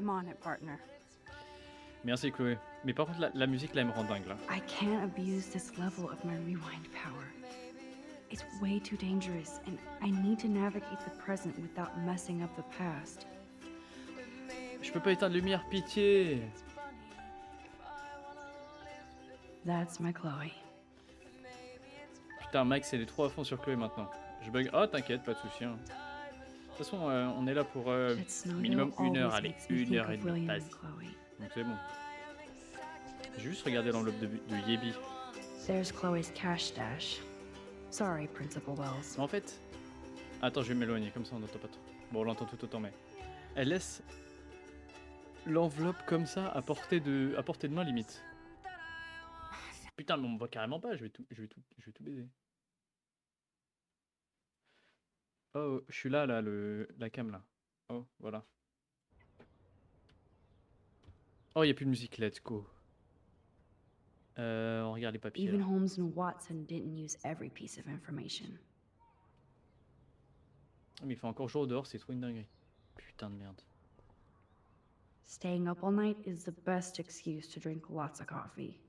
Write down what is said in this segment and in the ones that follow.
I'm on it, partner. Merci Chloé. Mais par contre, la musique là, elle me rend dingue là. I can't abuse this level of my rewind power. It's way too dangerous, and I need to navigate the present without messing up the past. Je peux pas éteindre la lumière, pitié. That's my Chloe. Putain, Mike, c'est les trop à fond sur Chloé maintenant. Je bug. Oh, t'inquiète, pas de soucis. Hein. De toute façon, on est là pour That minimum Snowdale 1 heure. always Allez, makes me 1 think heure et of demie. William Vas-y. and Chloe. Donc c'est bon. J'ai juste regardé l'enveloppe de Yebi. There's Chloe's cash stash. Sorry, Principal Wells. En fait... Attends, je vais m'éloigner, comme ça on n'entend pas trop. Bon, on l'entend tout autant, mais... Elle laisse l'enveloppe comme ça à portée de main limite. Putain, mais on me voit carrément pas, je vais tout baiser. Oh, je suis là, la cam là. Oh, voilà. Oh, il n'y a plus de musique, let's go. On regarde les papiers. Even Là. Holmes and Watson didn't use every piece of information. Oh, mais il fait encore jour dehors, c'est trop une dinguerie. Putain de merde. Staying up all night is the best excuse to drink lots of coffee.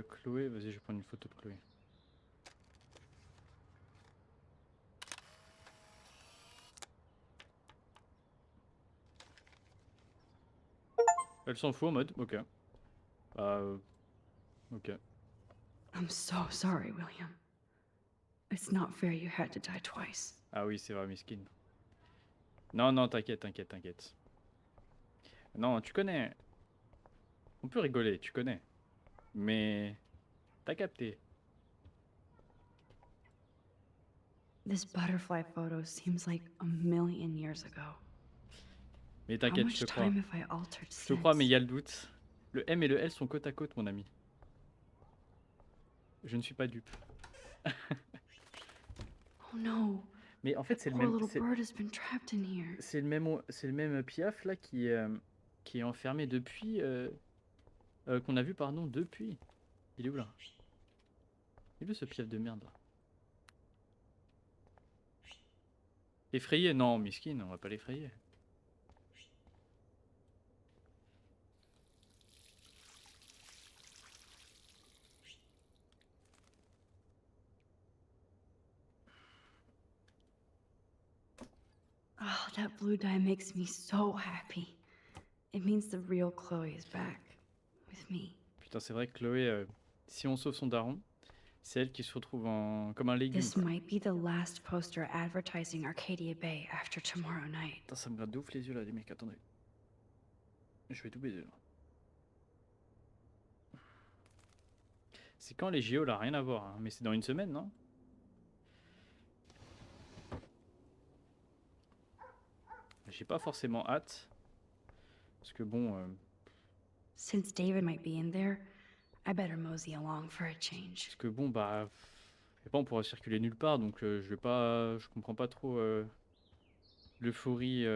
Chloé, vas-y, je vais prendre une photo de Chloé. Elle s'en fout en mode, ok. Ok. I'm so sorry, William. It's not fair you had to die twice. Ah oui, c'est vrai, miskin. Non, non, t'inquiète. Non, tu connais. On peut rigoler, tu connais. Mais... T'as capté. This butterfly photo seems like a million years ago. Mais How t'inquiète, much je te crois. time have I altered Je te crois, mais il since? y a le doute. Le M et le L sont côte à côte, mon ami. Je ne suis pas dupe. Oh no. Mais en fait, c'est le Poor même... little bird has been trapped in here. C'est le même Piaf, là, qui est enfermé depuis... qu'on a vu, pardon, depuis... Il est où, là? Il est où, ce Piaf de merde, là? Effrayé? Non, miskin, on va pas l'effrayer. Oh, that blue dye makes me so happy. It means the real Chloe is back. With me. Putain, c'est vrai que Chloé, si on sauve son daron, c'est elle qui se retrouve comme un légume. This Quoi. might be the last poster advertising Arcadia Bay after tomorrow night. Putain, ça me gratte de ouf les yeux là, les mecs, attendez. Je vais tout baiser là. C'est quand les JO là, rien à voir, hein. Mais c'est dans une semaine, non? J'ai pas forcément hâte. Parce que bon... Since David might be in there, I better mosey along for a change. Parce que bon, bah... Et pas, on pourra circuler nulle part, donc je vais pas... Je comprends pas trop l'euphorie...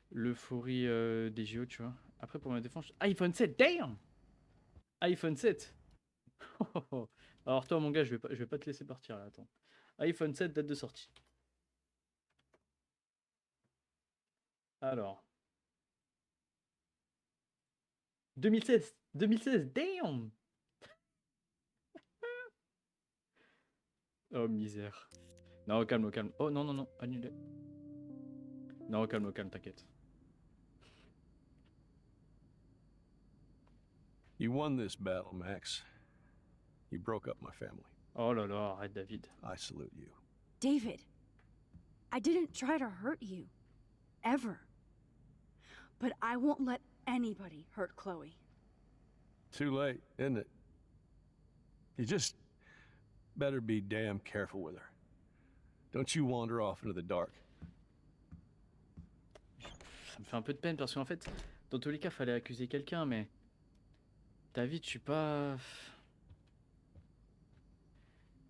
L'euphorie des JO, tu vois. Après, pour ma défense... iPhone 7, damn! iPhone 7. Alors toi, mon gars, je vais pas te laisser partir là, attends. iPhone 7, date de sortie. Alors... 2016, damn! Oh, misère. Non, au calme, au calme. Oh, non, non, non, annulé. Non, au calme, t'inquiète. You won this battle, Max. You broke up my family. Oh là là, arrête, David. I salute you. David, I didn't try to hurt you. Ever. But I won't let anybody hurt Chloe. Too late, isn't it? You just better be damn careful with her. Don't you wander off into the dark. Ça me fait un peu de peine parce qu'en fait, dans tous les cas, fallait accuser quelqu'un, mais... David, je suis pas...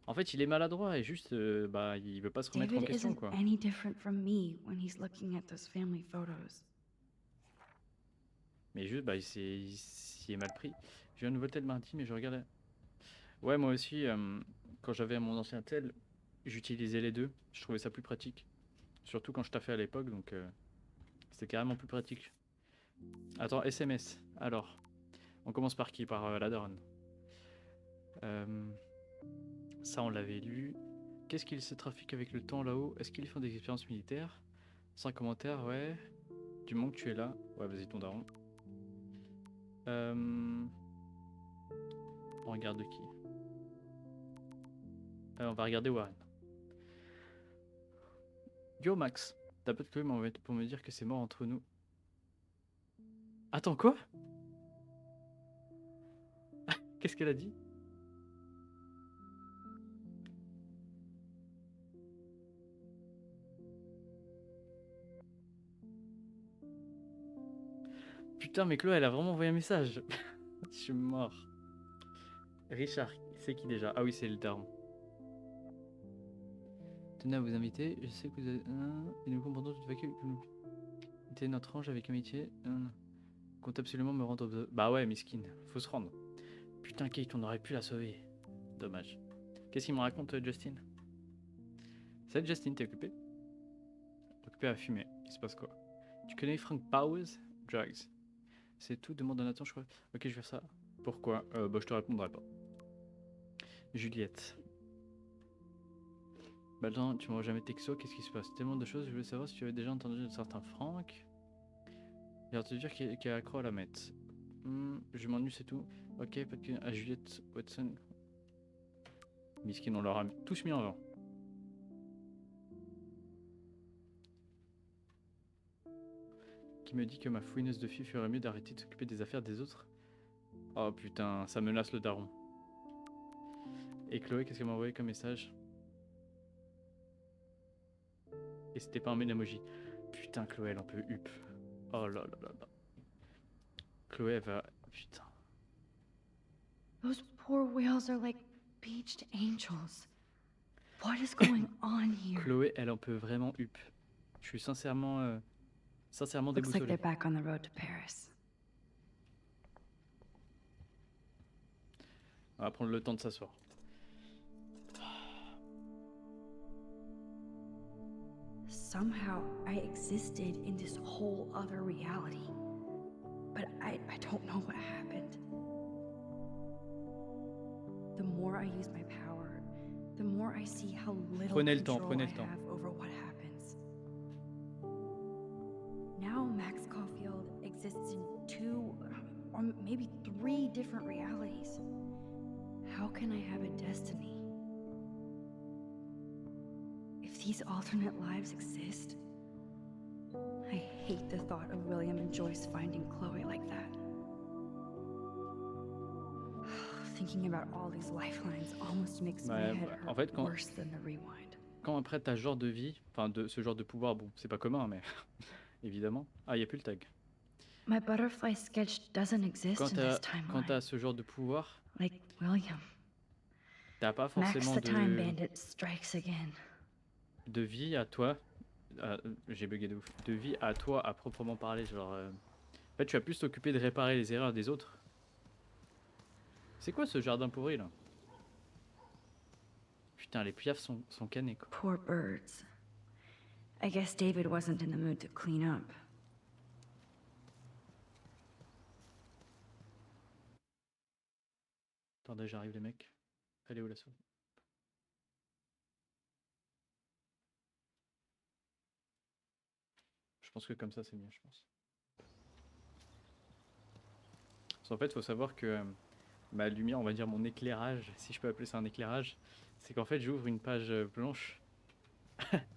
En fait, il est maladroit et juste, bah, il veut pas se remettre en David question, isn't quoi. any different from me when he's looking at those family photos. Mais juste, bah, il s'y est mal pris. J'ai un nouveau tel mardi, mais je regarde... Ouais, moi aussi, quand j'avais mon ancien tel, j'utilisais les deux. Je trouvais ça plus pratique. Surtout quand je taffais à l'époque, donc c'était carrément plus pratique. Attends, SMS. Alors, on commence par qui? Par la daronne. Ça, on l'avait lu. Qu'est-ce qu'ils se trafiquent avec le temps là-haut? Est-ce qu'ils font des expériences militaires? Sans commentaire, ouais. Du moment que tu es là. Ouais, vas-y, ton daron. On regarde qui? On va regarder Warren. Yo Max, t'as pas de Chloé m'envoyer pour me dire que c'est mort entre nous. Attends, quoi? Qu'est-ce qu'elle a dit? Putain, mais Chloé, elle a vraiment envoyé un message. Je suis mort. Richard, c'est qui déjà? Ah oui, c'est le daron. Tenez à vous inviter, je sais que vous êtes... et nous comprendrons tout à fait que vous mettez notre ange avec amitié. Compte absolument me rendre... Bah ouais, miskin, faut se rendre. Putain, Kate, on aurait pu la sauver. Dommage. Qu'est-ce qu'il me raconte, Justin? Salut Justin, t'es occupé? Occupé à fumer. Il se passe quoi? Tu connais Frank Powers? Drugs. C'est tout, demande un attend, je crois. Ok, je vais faire ça. Pourquoi? Bah je te répondrai pas. Juliette. Bah attends, tu m'auras jamais texto, qu'est-ce qui se passe? Tellement de choses, je voulais savoir si tu avais déjà entendu de certains Frank. J'ai hâte de te dire qu'il est accro à la meth. Je m'ennuie, c'est tout. Ok, pas que à Juliette Watson. Miskin, on leur a tous mis en vent. Qui me dit que ma fouineuse de fille ferait mieux d'arrêter de s'occuper des affaires des autres. Oh putain, ça menace le daron. Et Chloé, qu'est-ce qu'elle m'a envoyé comme message? Et c'était pas un emoji. Putain, Chloé, elle en peut up. Oh là là là là. Chloé, elle va... Putain. Those poor whales are like beached angels. What is going on here? Chloé, elle en peut vraiment up. Je suis sincèrement Looks like déboussolé. they're back on the road to Paris. On va prendre le temps de s'asseoir. Somehow I existed in this whole other reality. But I don't know what happened. The more I use my power, the more I see how little Prenez le temps, control prenez I le temps. have over what happens. Now Max Caulfield exists in 2 or maybe 3 different realities. How can I have a destiny? If these alternate lives exist, I hate the thought of William and Joyce finding Chloe like that. Thinking about all these lifelines almost makes my Ouais, head bah, hurt en fait, worse than the rewind. quand après t'as ce genre de vie, enfin de ce genre de pouvoir, bon, c'est pas commun, mais évidemment. Ah, y a plus le tag. My butterfly sketch doesn't exist Quand in this t'as timeline. ce genre de pouvoir, Like William. t'as pas Max forcément the Time Bandit strikes again. de vie à toi. J'ai bugué de ouf. De vie à toi à proprement parler, genre. En fait, tu vas plus t'occuper de réparer les erreurs des autres. C'est quoi ce jardin pourri là? Putain, les piafs sont canés quoi. Poor birds. I guess David wasn't in the mood to clean up. Attendez, j'arrive les mecs. Elle est où la souris? Je pense que comme ça c'est mieux, je pense. Parce qu'en fait, il faut savoir que ma lumière, on va dire mon éclairage, si je peux appeler ça un éclairage, c'est qu'en fait j'ouvre une page blanche.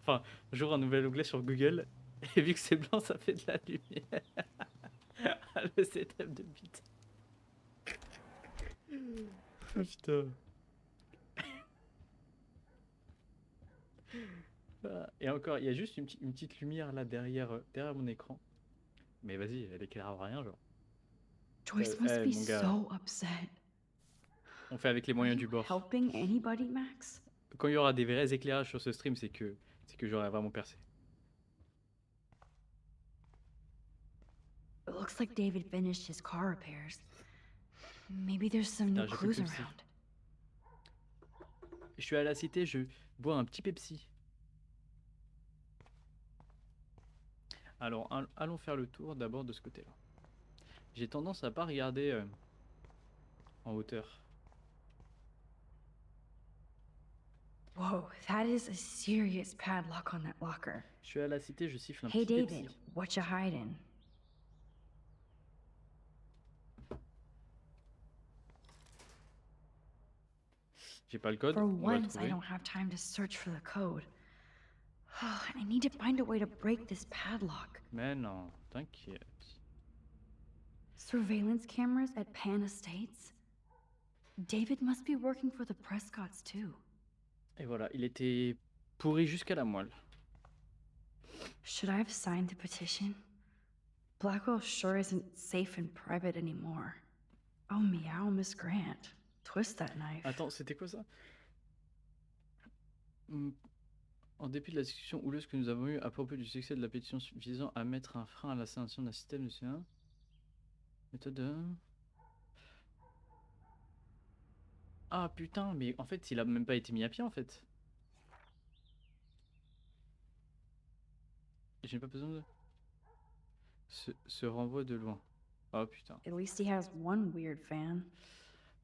Enfin, j'ouvre un nouvel onglet sur Google, et vu que c'est blanc, ça fait de la lumière. Le setup de bite. Oh putain. Et encore, il y a juste une petite lumière là derrière mon écran. Mais vas-y, elle éclaire rien, genre. Joyce must hey, be mon gars. so upset. On fait avec les Are moyens you du bord. helping anybody, Max? Quand il y aura des vrais éclairages sur ce stream, c'est que j'aurai vraiment percé. It looks like David finished his car repairs. Maybe there's some new Putain, j'ai plus clues de pulser. around. Je suis à la cité, je bois un petit Pepsi. Alors, allons faire le tour d'abord de ce côté-là. J'ai tendance à pas regarder en hauteur. Whoa, that is a serious padlock on that locker. Je suis à la cité, je siffle un Hey, petit David, Pepsi. what you hiding? J'ai pas le code, For on va le once, I trouver. don't have time to search for the code. I need to find a way to break this padlock. Mais non, t'inquiète. Surveillance cameras at Pan Estates? David must be working for the Prescotts too. Et voilà, il était pourri jusqu'à la moelle. Should I have signed the petition? Blackwell sure isn't safe and private anymore. Oh, meow, Miss Grant. Twist that knife. Attends, c'était quoi ça? En dépit de la discussion houleuse que nous avons eue à propos du succès de la pétition visant à mettre un frein à l'installation d'un système de C1, méthode de... Ah putain, mais en fait, il a même pas été mis à pied en fait. J'ai pas besoin de... Ce renvoi de loin. Oh putain. At least he has one weird fan.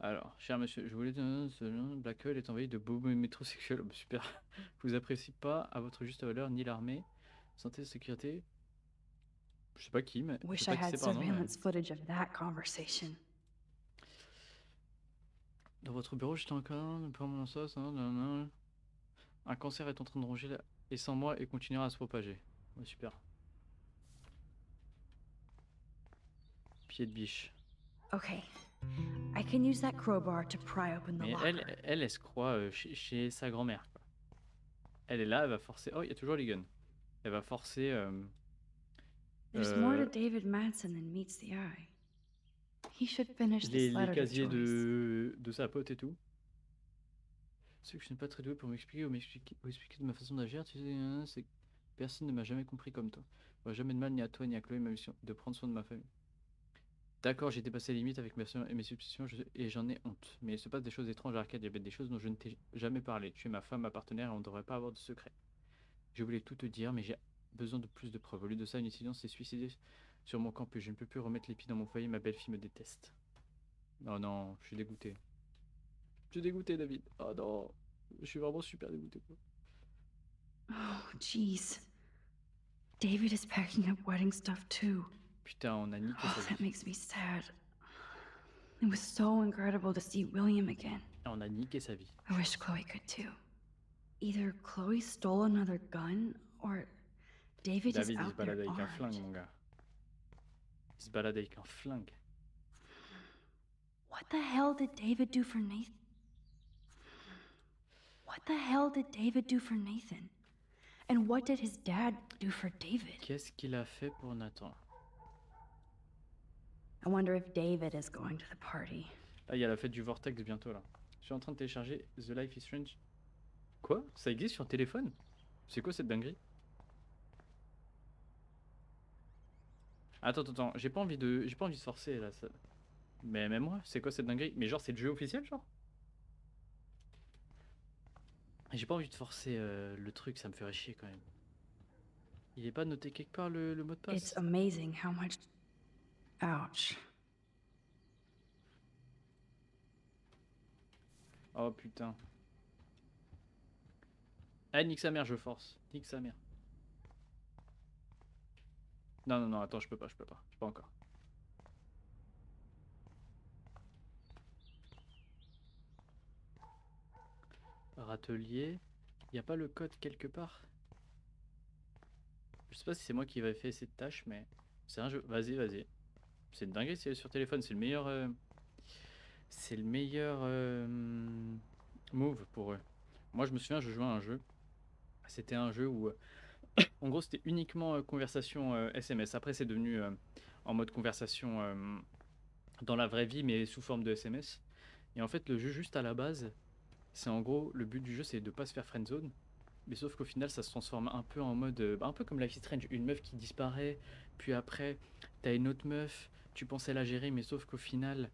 Alors, cher monsieur, je voulais dire ce Blackwell est envahi de beaux métrosexuels. Oh, bah, super. Je vous apprécie pas à votre juste valeur, ni l'armée, santé, sécurité. Je sais pas qui, mais. Je Wish sais I pas qui had c'est, pardon. surveillance footage of that conversation. Dans votre bureau, j'étais encore. Pas mon sauce. Un cancer est en train de ronger et sans moi et continuera à se propager. Ouais, super. Pied de biche. Okay, I can use that crowbar to pry open the Mais locker. elle se croit chez sa grand-mère. Quoi. Elle est là, elle va forcer. Oh, il y a toujours les guns. Elle va forcer. There's more to David Madsen than meets the eye. He should finish this les letter to casiers Joyce. de sa pote et tout. C'est que je suis pas très doué pour m'expliquer ou expliquer de ma façon d'agir. Tu sais, c'est que personne ne m'a jamais compris comme toi. J'aurais jamais de mal ni à toi ni à Chloé ma mission de prendre soin de ma famille. D'accord, j'ai dépassé les limites avec mes suspicions et j'en ai honte. Mais il se passe des choses étranges à Arcade, il y avait des choses dont je ne t'ai jamais parlé. Tu es ma femme, ma partenaire et on ne devrait pas avoir de secret. Je voulais tout te dire, mais j'ai besoin de plus de preuves. Au lieu de ça, une étudiante s'est suicidée sur mon campus. Je ne peux plus remettre les pieds dans mon foyer, ma belle-fille me déteste. Oh non, je suis dégoûté. Je suis dégoûté, David. Oh non, je suis vraiment super dégoûté. Quoi. Oh, jeez. David is packing up wedding stuff too. Putain, on a niqué Oh, sa that vie. makes me sad. It was so incredible to see William again. On a niqué sa vie. I wish Chloe could too. Either Chloe stole another gun, or David is David, il se out there balade avec un flingue, armed. mon gars. Il se balade avec un flingue. What the hell did David do for Nathan? What the hell did David do for Nathan? And what did his dad do for David? Qu'est-ce qu'il a fait pour Nathan? I wonder if David is going to the party. Là, il y a la fête du Vortex bientôt, là. Je suis en train de télécharger The Life is Strange. Quoi? Ça existe sur téléphone? C'est quoi cette dinguerie? Attends, j'ai pas envie de forcer, là. Ça... Mais même moi, c'est quoi cette dinguerie? Mais genre, c'est le jeu officiel, genre? J'ai pas envie de forcer le truc, ça me ferait chier quand même. Il est pas noté quelque part le mot de passe? It's amazing how much... Ouch. Oh putain. Ah, nique sa mère, je force. Nique sa mère. Non, attends, je peux pas. Pas encore. Râtelier. Y a pas le code quelque part? Je sais pas si c'est moi qui vais faire cette tâche, mais c'est un jeu. Vas-y. C'est une dinguerie, c'est sur téléphone. C'est le meilleur. C'est le meilleur move pour eux. Moi, je me souviens, je jouais à un jeu. C'était un jeu où, en gros, c'était uniquement conversation SMS. Après, c'est devenu en mode conversation dans la vraie vie, mais sous forme de SMS. Et en fait, le jeu, juste à la base, c'est en gros, le but du jeu, c'est de pas se faire friendzone. Mais sauf qu'au final, ça se transforme un peu en mode. Un peu comme Life is Strange. Une meuf qui disparaît, puis après, t'as une autre meuf, tu pensais la gérer, mais sauf qu'au final.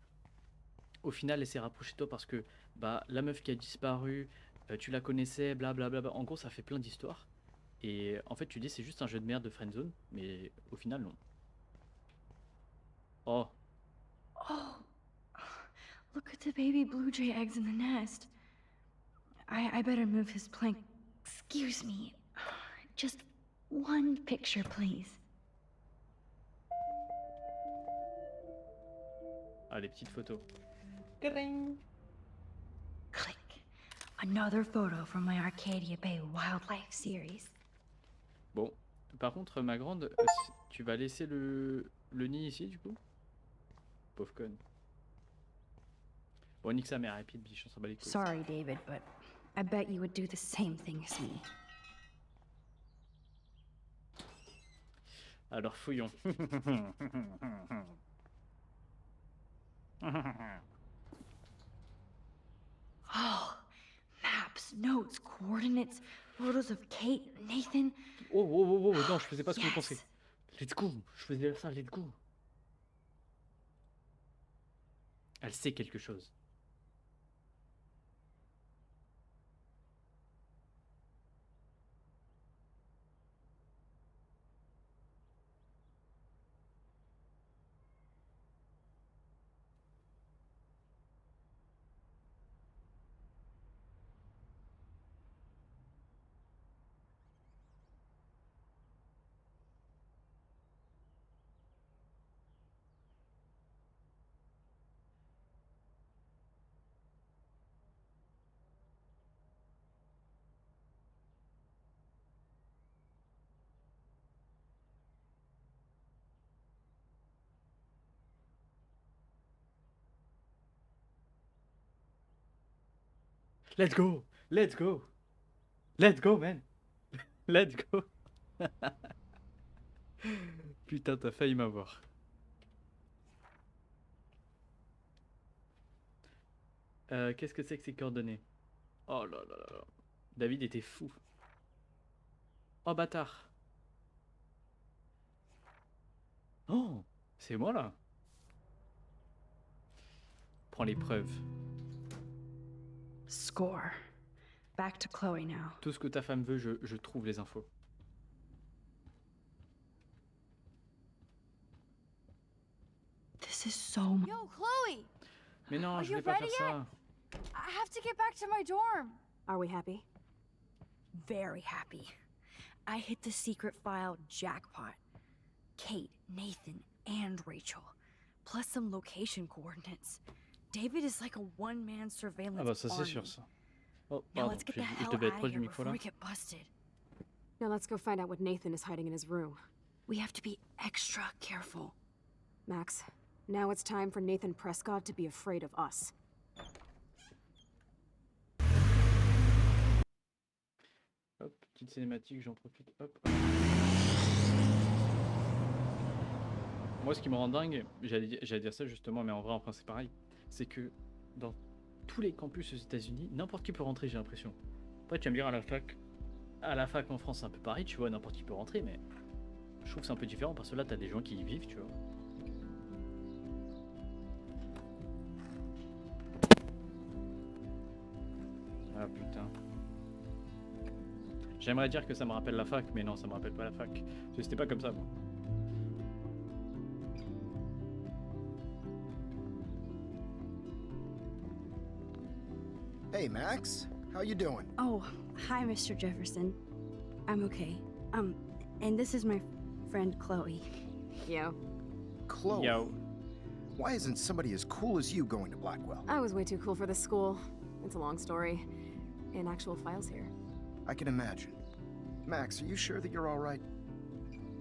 Elle s'est rapprochée de toi parce que bah, la meuf qui a disparu, tu la connaissais, blablabla. En gros, ça fait plein d'histoires. Et en fait, tu dis c'est juste un jeu de merde de friendzone, mais au final, non. Oh, Oh, look at the baby blue jay eggs in the nest. I better move his plank. Excuse me. Just one picture, please. ah, les petites photos. Click. Another photo from my Arcadia Bay wildlife series. Bon, par contre, ma grande, tu vas laisser le nid ici, du coup? Pauvre conne. Bon, nique sa mère, et puis biche, on s'en bat les couilles. Sorry, David, but I bet you would do the same thing as me. Alors, fouillons. Oh, maps, notes, coordinates, photos of Kate, Nathan. Oh, oh, oh, oh, non, je faisais pas ce que vous pensez. Yes. Let's go, je faisais ça, let's go. Elle sait quelque chose. Let's go, let's go, let's go, man. Let's go. Putain, t'as failli m'avoir. Qu'est-ce que c'est que ces coordonnées? Oh là là là là. David était fou. Oh bâtard. Oh, c'est moi là. Prends les preuves. Score. Back to Chloe now. Tout ce que ta femme veut, je trouve les infos. This is so Yo, Chloe! Mais non, Are je you vais pas faire ready ça. I have to get back to my dorm. Are we happy? Very happy. I hit the secret file jackpot. Kate, Nathan, and Rachel. Plus some location coordinates. David is like a one-man surveillance Ah bah ça c'est army. sûr ça. Oh Now pardon, let's get the je hell devais out être of proche du here micro before là. we get busted. Now let's go find out what Nathan is hiding in his room. We have to be extra careful. Max, now it's time for Nathan Prescott to be afraid of us. Hop, petite cinématique, j'en profite. Hop. Moi, ce qui me rend dingue, j'allais dire ça justement, mais en vrai, enfin, c'est pareil. C'est que dans tous les campus aux États-Unis, n'importe qui peut rentrer, j'ai l'impression. Après, tu vas me dire à la fac en France, c'est un peu pareil, tu vois, n'importe qui peut rentrer, mais je trouve que c'est un peu différent parce que là, t'as des gens qui y vivent, tu vois. Ah putain. J'aimerais dire que ça me rappelle la fac, mais non, ça me rappelle pas la fac. Parce que c'était pas comme ça, moi. Hey, Max. How you doing? Oh, hi, Mr. Jefferson. I'm okay. And this is my friend Chloe. Yo, Chloe. Yo. Why isn't somebody as cool as you going to Blackwell? I was way too cool for this school. It's a long story. In actual files here. I can imagine. Max, are you sure that you're all right?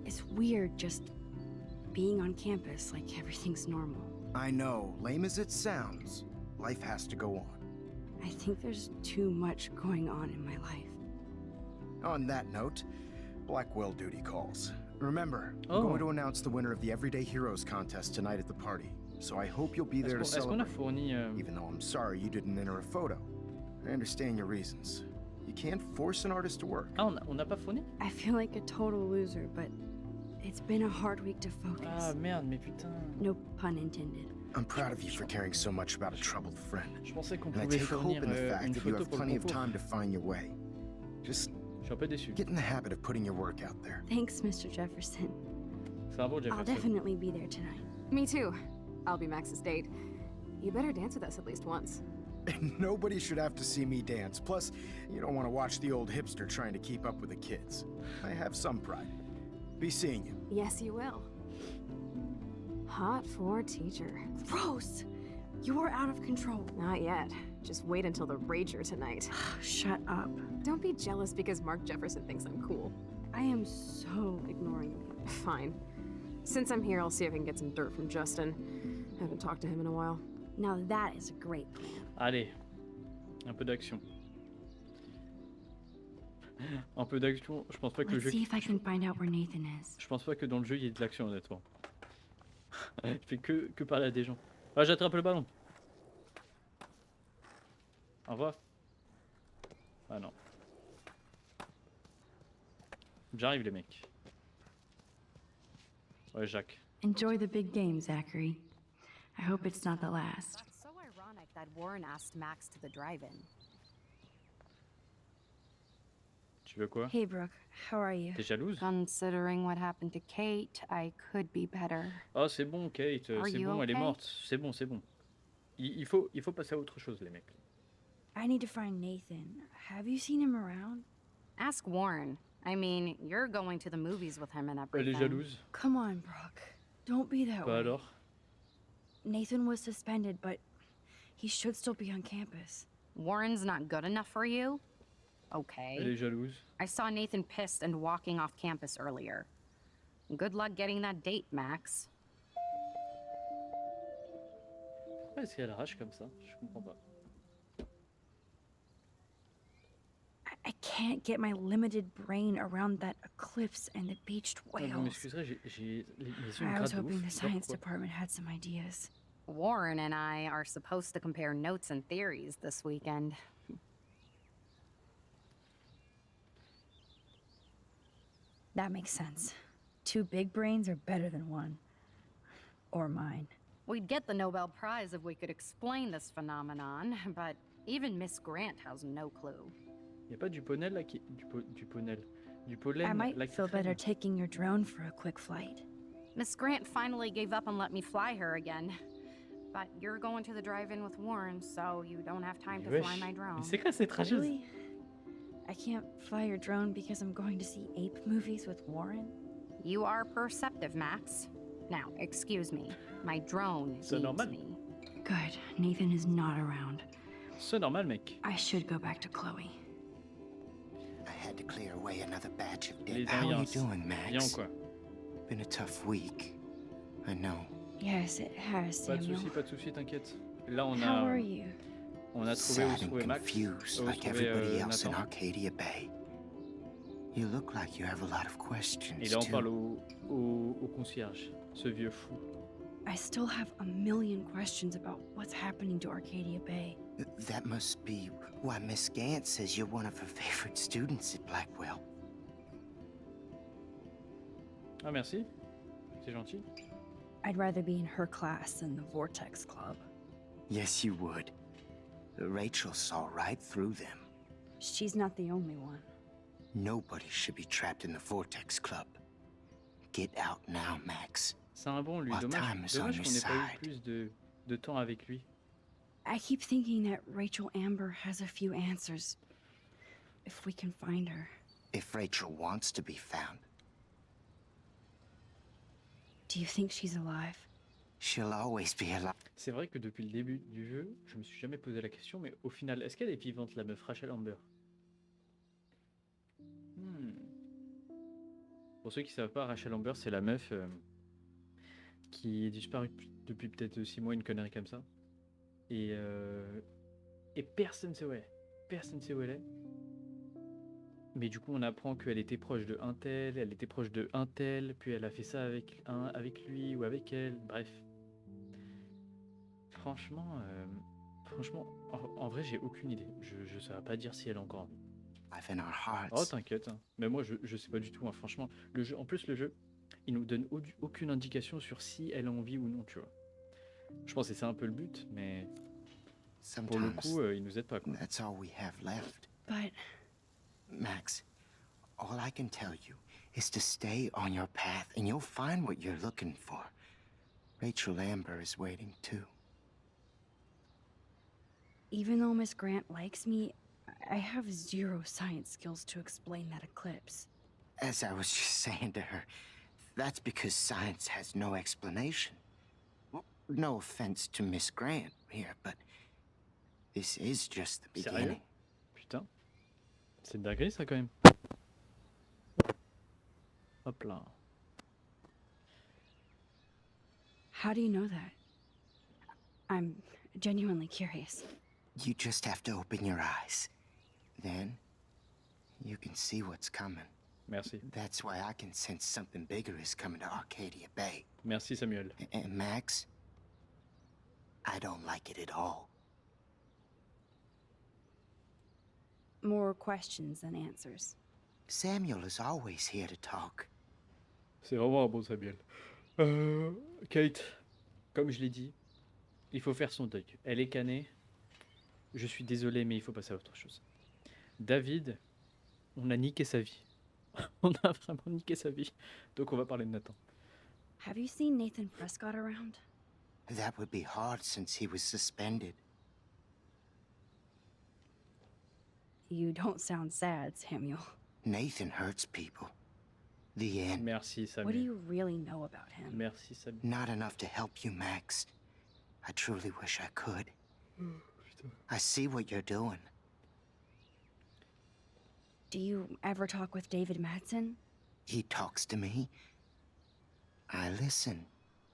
It's weird just being on campus like everything's normal. I know, lame as it sounds, life has to go on. I think there's too much going on in my life. On that note, Blackwell duty calls. Remember, I'm Oh. going to announce the winner of the Everyday Heroes contest tonight at the party. So I hope you'll be there to Est-ce qu'on a celebrate. fourni... Even though I'm sorry you didn't enter a photo. I understand your reasons. You can't force an artist to work. Ah, on n'a pas fourni? I feel like a total loser, but it's been a hard week to focus. Ah merde, mais putain. No pun intended. I'm proud of you for caring so much about a troubled friend. Je pensais qu'on And I pouvait take hope fournir in the fact une that you photo have pour le plenty of concours. time to find your way. Just Je suis un peu déçu. get in the habit of putting your work out there. Thanks, Mr. Jefferson. C'est un beau I'll Jefferson. definitely be there tonight. Me too. I'll be Max's date. You better dance with us at least once. Nobody should have to see me dance. Plus, you don't want to watch the old hipster trying to keep up with the kids. I have some pride. Be seeing you. Yes, you will. Hot for teacher. Gross! You are out of control. Not yet. Just wait until the Rager tonight. Shut up. Don't be jealous because Mark Jefferson thinks I'm cool. I am so ignoring you. Fine. Since I'm here, I'll see if I can get some dirt from Justin. Haven't talked to him in a while. Now that is a great plan. Allez, un peu d'action. Un peu d'action. Je pense pas que le Let's jeu. see if I can find out where Nathan is. Je pense pas que dans le jeu il y ait de l'action honnêtement. Il fait que parler à des gens. Ah, j'attrape le ballon. Au revoir. Ah non. J'arrive les mecs. Ouais, Jacques. Enjoy the big game, Zachary. I hope it's not the last. It's so ironic that Warren asked Max to the drive-in. Tu veux quoi? Hey, Brooke. How are you? T'es jalouse? Considering what happened to Kate, I could be better. Oh, c'est bon, Kate. Are C'est you bon, elle est okay? morte. C'est bon, c'est bon. Il faut passer à autre chose, les mecs. I need to find Nathan. Have you seen him around? Ask Warren. I mean, you're going to the movies with him and Elle everything. est jalouse. Come on, Brooke. Don't be that Bah way. alors? Nathan was suspended, but he should still be on campus. Warren's not good enough for you? Elle Okay. est jalouse. I saw Nathan pissed and walking off campus earlier. Good luck getting that date, Max. Pourquoi est-ce qu'elle rage comme ça? Je comprends pas. I can't get my limited brain around that eclipse and the beached Ah, vous whales. m'excuserez, j'ai les yeux I was grattent de hoping ouf. the Je sais pas science pourquoi. department had some ideas. Warren and I are supposed to compare notes and theories this weekend. That makes sense. Two big brains are better than one. Or mine. We'd get the Nobel Prize if we could explain this phenomenon, but even Miss Grant has no clue. Y a pas du ponel là qui. Du ponel. Du I pollen might là qui feel traîne. better taking your drone for a quick flight. Miss Grant finally gave up and let me fly her again. But you're going to the drive-in with Warren, so you don't have time to Mais fly wesh. my drone. Mais c'est quoi cette rageuse? Really? I can't fly your drone because I'm going to see ape movies with Warren? You are perceptive, Max. Now, excuse me. My drone C'est needs normal. me. Good. Nathan is not around. C'est normal, mec. I should go back to Chloe. I had to clear away another batch of Les debt. How are you alliances. doing, Bien Max? quoi. Been a tough week. I know. Yes, it has, Pas de Samuel. soucis, t'inquiète. Là, on How a, are you? on a trouvé où Sad se and trouvait Max. confused Où se like trouvait everybody else in Nathan. Arcadia Bay. You look like you have a lot of questions, Et là, on parle too. au concierge, ce vieux fou. I still have a million questions about what's happening to Arcadia Bay. That must be why Miss Gant says you're one of her favorite students at Blackwell. Ah, merci. C'est gentil. I'd rather be in her class than the Vortex Club. Yes, you would. Rachel saw right through them. She's not the only one. Nobody should be trapped in the Vortex Club. Get out now, Max. C'est un bon, lui. What Dommage, time is on dommage your qu'on n'ait pas eu side? plus de temps avec lui. I keep thinking that Rachel Amber has a few answers. If we can find her. If Rachel wants to be found, Do you think she's alive? she'll always be alive. C'est vrai que depuis le début du jeu, je me suis jamais posé la question, mais au final, est-ce qu'elle est vivante, la meuf Rachel Amber? Pour ceux qui savent pas, Rachel Amber, c'est la meuf qui est disparue depuis peut-être 6 mois, une connerie comme ça. Et personne ne sait où elle est. Personne ne sait où elle est. Mais du coup, on apprend qu'elle était proche de un tel, elle était proche de un tel, puis elle a fait ça avec lui ou avec elle, bref. Franchement, en vrai, j'ai aucune idée. Je saurais pas dire si elle est encore en vie. Life in our hearts. Oh, t'inquiète, hein. Mais moi, je sais pas du tout, hein. Franchement. Le jeu, en plus, le jeu, il nous donne aucune indication sur si elle est en vie ou non, tu vois. Je pense que c'est ça un peu le but, mais pour le Sometimes coup, il nous aide pas, quoi. that's all we have left. But Max, all I can tell you is to stay on your path and you'll find what you're looking for. Rachel Amber is waiting too. even though Miss Grant likes me, I have zero science skills to explain that eclipse. As I was just saying to her, that's because science has no explanation. Well, no offense to Miss Grant here, but this is just the Sérieux? beginning. Putain. C'est dingue ça quand même. Hop là. How do you know that? I'm genuinely curious. You just have to open your eyes. Then, you can see what's coming. Merci. That's why I can sense something bigger is coming to Arcadia Bay. Merci Samuel. And Max, I don't like it at all. More questions than answers. Samuel is always here to talk. C'est vraiment un bon Samuel. Kate, comme je l'ai dit, il faut faire son deuil. Elle est canée. Je suis désolé, mais il faut passer à autre chose. David, on a niqué sa vie. On a vraiment niqué sa vie. Donc on va parler de Nathan. Have you seen Nathan Prescott around? That would be hard since he was suspended. You don't sound sad, Samuel. Nathan hurts people. The end. Merci What do Samuel. you really know about him? Merci Samuel. Not enough to help you, Max. I truly wish I could. I see what you're doing. Do you ever talk with David Madsen? He talks to me. I listen.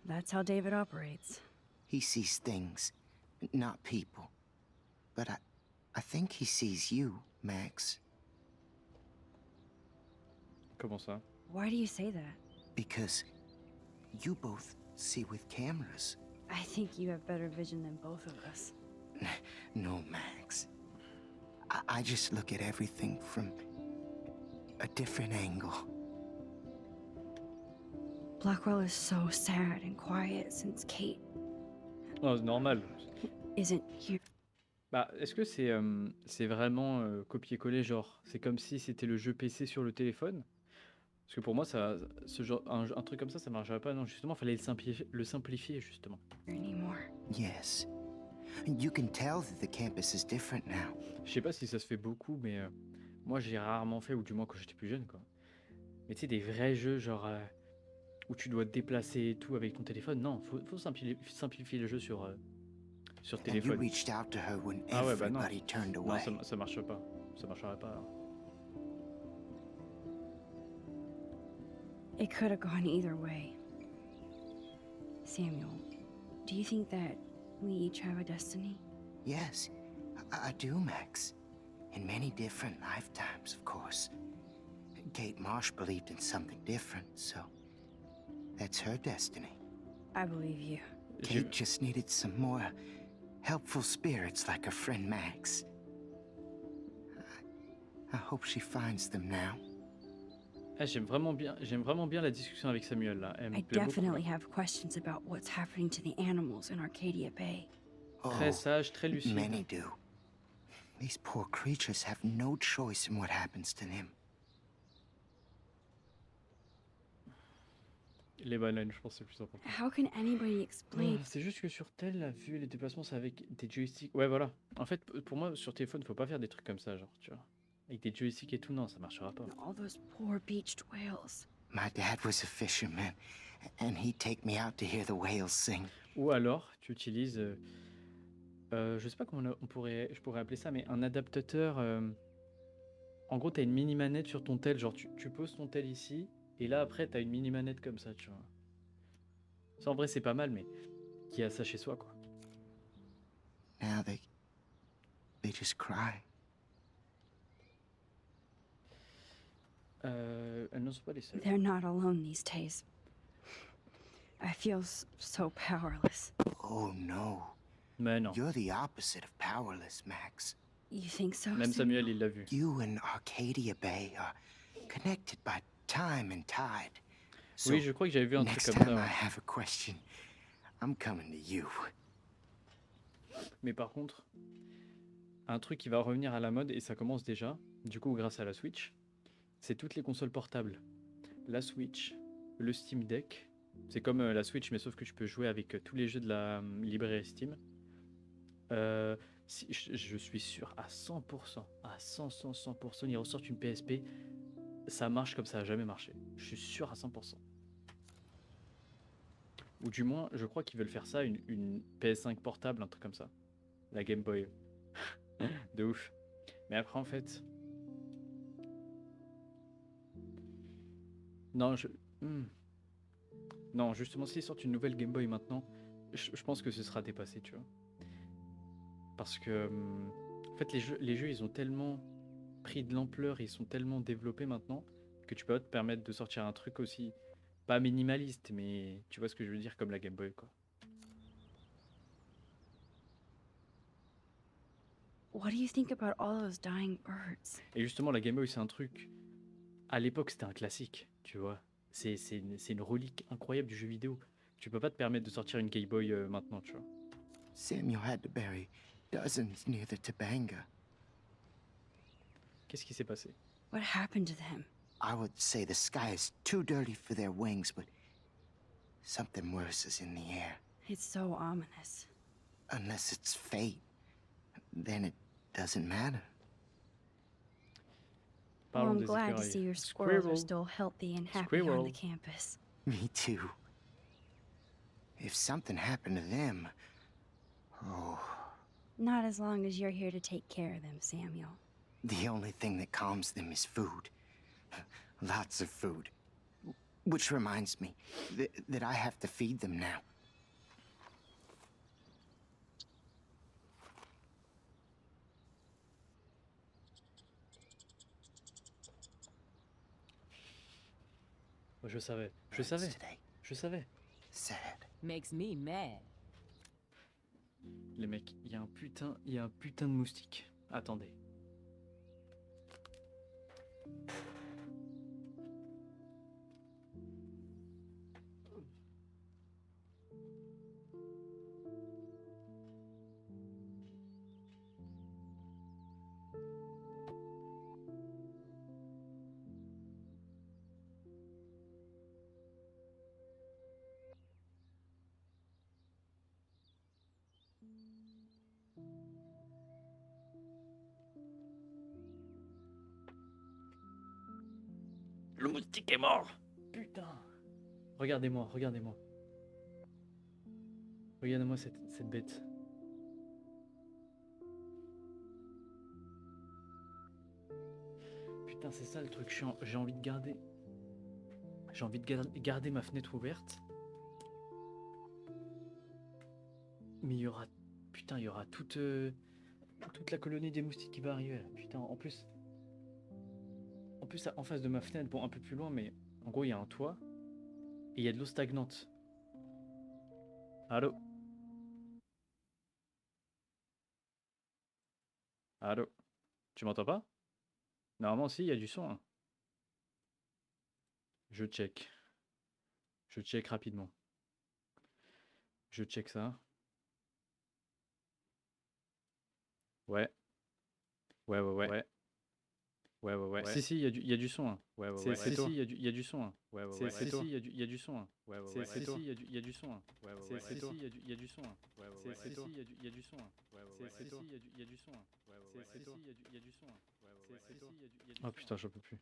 That's how David operates. He sees things, not people. But I think he sees you, Max. Comment ça? Why do you say that? Because you both see with cameras. I think you have better vision than both of us. No, Max. I just look at everything from a different angle. Blackwell is so sad and quiet since Kate Non, c'est normal. isn't here. Bah, est-ce que c'est vraiment copier-coller, genre, c'est comme si c'était le jeu PC sur le téléphone? Parce que pour moi, ce genre, un truc comme ça marcherait pas. Non, justement, fallait le simplifier, justement. Anymore. Yes. You can tell that the campus is different now. Je sais pas si ça se fait beaucoup, mais moi, j'ai rarement fait, ou du moins quand j'étais plus jeune, quoi. Mais tu sais, des vrais jeux, genre, où tu dois te déplacer et tout avec ton téléphone, non, faut simplifier le jeu sur And you téléphone. reached out to her when Ah ouais, bah non. everybody turned Non, away. ça marche pas. Ça marcherait pas, alors. It could have gone either way. Samuel, do you think that we each have a destiny? Yes, I do, Max. In many different lifetimes, of course. Kate Marsh believed in something different, so that's her destiny. I believe you. J'ai- Kate just needed some more helpful spirits like her friend Max. I hope she finds them now. Ah, j'aime vraiment bien la discussion avec Samuel, là. Elle me I plaît beaucoup, definitely là. have questions about what's happening to the animals in Arcadia Bay. Très sage, très lucide. Many do. These poor creatures have no choice in what happens to them. Les bananes, je pense que c'est le plus important. How can anybody explain? C'est juste que sur tel, la vue et les déplacements, c'est avec des joysticks. Ouais, voilà. En fait, pour moi, sur téléphone, faut pas faire des trucs comme ça, genre, tu vois. Avec des joysticks et tout, non, ça marchera pas. All those poor beached whales. My dad was a fisherman, and he'd take me out to hear the whales sing. Ou alors, tu utilises, je sais pas comment je pourrais appeler ça, mais un adaptateur. En gros, t'as une mini manette sur ton tel, genre tu poses ton tel ici, et là après t'as une mini manette comme ça, tu vois. Ça en vrai c'est pas mal, mais qui a ça chez soi, quoi. Now they just cry. Elles ne sont pas les seules. They're not alone these days. I feel so powerless. Oh no, Mais non. you're the opposite of powerless, Max. You think so? Même Samuel, il l'a vu. You and Arcadia Bay are connected by time and tide. So Oui, je crois que j'avais vu un truc next comme time ça. I Ouais. have a question, I'm coming to you. Mais par contre, un truc qui va revenir à la mode, et ça commence déjà, du coup grâce à la Switch, c'est toutes les consoles portables. La Switch, le Steam Deck, c'est comme la Switch, mais sauf que tu peux jouer avec tous les jeux de la librairie Steam. Je suis sûr à 100%, à 100%, ils ressortent une PSP, ça marche comme ça n'a jamais marché. Je suis sûr à 100%. Ou du moins, je crois qu'ils veulent faire ça, une PS5 portable, un truc comme ça. La Game Boy. De ouf. Mais après, en fait... Non, Non, justement, s'ils sortent une nouvelle Game Boy maintenant, je pense que ce sera dépassé, tu vois. Parce que... en fait, les jeux, ils ont tellement pris de l'ampleur, ils sont tellement développés maintenant, que tu peux pas te permettre de sortir un truc aussi... Pas minimaliste, mais tu vois ce que je veux dire, comme la Game Boy, quoi. What do you think about all those dying birds? Et justement, la Game Boy, c'est un truc... À l'époque, c'était un classique, tu vois. C'est une relique incroyable du jeu vidéo. Tu peux pas te permettre de sortir une Game Boy maintenant, tu vois. Samuel had to bury dozens near the Tobanga. Qu'est-ce qui s'est passé? What happened to them? I would say the sky is too dirty for their wings, but something worse is in the air. It's so ominous. Unless it's fate, then it doesn't matter. Well, Parlons I'm des glad to écureuils. see your squirrels are Squirrel. still healthy and happy on Squirrel. the campus. Me too. If something happened to them, oh, Not as long as you're here to take care of them, Samuel. the only thing that calms them is food. Lots of food. Which reminds me that I have to feed them now. Je savais, je Birds savais, today. je savais. Sad. Makes me mad. Les mecs, il y a un putain de moustique. Attendez. Le moustique est mort. Putain. Regardez-moi, regardez-moi. Regardez-moi cette bête. Putain, c'est ça le truc chiant. J'ai envie de garder... J'ai envie de garder ma fenêtre ouverte. Mais il y aura... Putain, il y aura toute la colonie des moustiques qui va arriver là. Putain, en plus, en face de ma fenêtre, bon, un peu plus loin, mais en gros, il y a un toit et il y a de l'eau stagnante. Allô? Allô? Tu m'entends pas? Normalement, si, il y a du son, hein. Je check. Je check rapidement. Je check ça. Ouais. Ouais. Si, il y a du son. Hein. C'est toi. Il y a du son. Hein. Si, il y a du son. Hein. C'est toi. Il y a du son. Hein. C'est toi. Il y a du son. Hein. C'est toi. Il y a du son. Hein. C'est toi. Il y a du son. Hein. C'est toi. Il y a du son. Hein. Oh putain, j'en peux plus.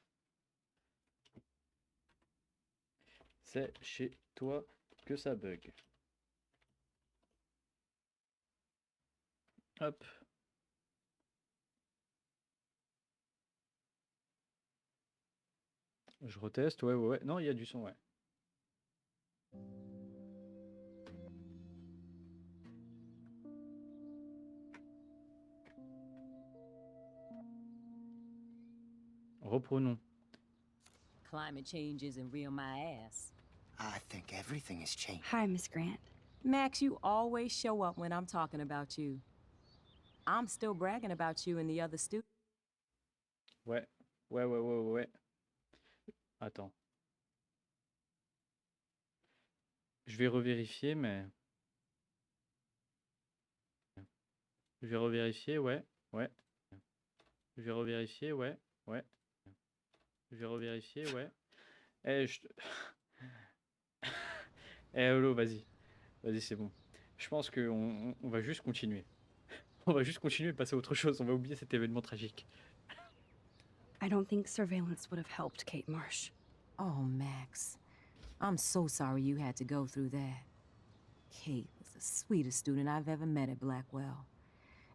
C'est chez toi que ça bug. Hop. Je reteste, ouais. Non, il y a du son, ouais. Reprenons. Climate change isn't real my ass. I think everything has changed. Hi, Miss Grant. Max, you always show up when I'm talking about you. I'm still bragging about you and the other students. Ouais. Attends. Je vais revérifier, mais... Je vais revérifier, ouais, ouais. Je vais revérifier, ouais, ouais. Je vais revérifier, ouais. Eh, je... Eh, Holo, vas-y. Vas-y, c'est bon. Je pense qu'on va juste continuer. On va juste continuer et passer à autre chose. On va oublier cet événement tragique. I don't think surveillance would have helped Kate Marsh. Oh, Max. I'm so sorry you had to go through that. Kate was the sweetest student I've ever met at Blackwell.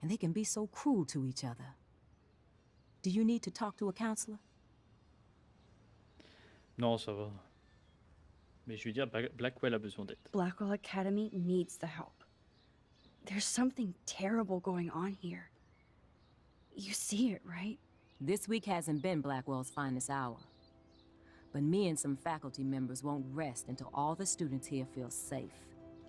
And they can be so cruel to each other. Do you need to talk to a counselor? Non, ça va. Mais je veux dire, Blackwell a besoin d'aide. Blackwell Academy needs the help. There's something terrible going on here. You see it, right? This week hasn't been Blackwell's finest hour. But me and some faculty members won't rest until all the students here feel safe,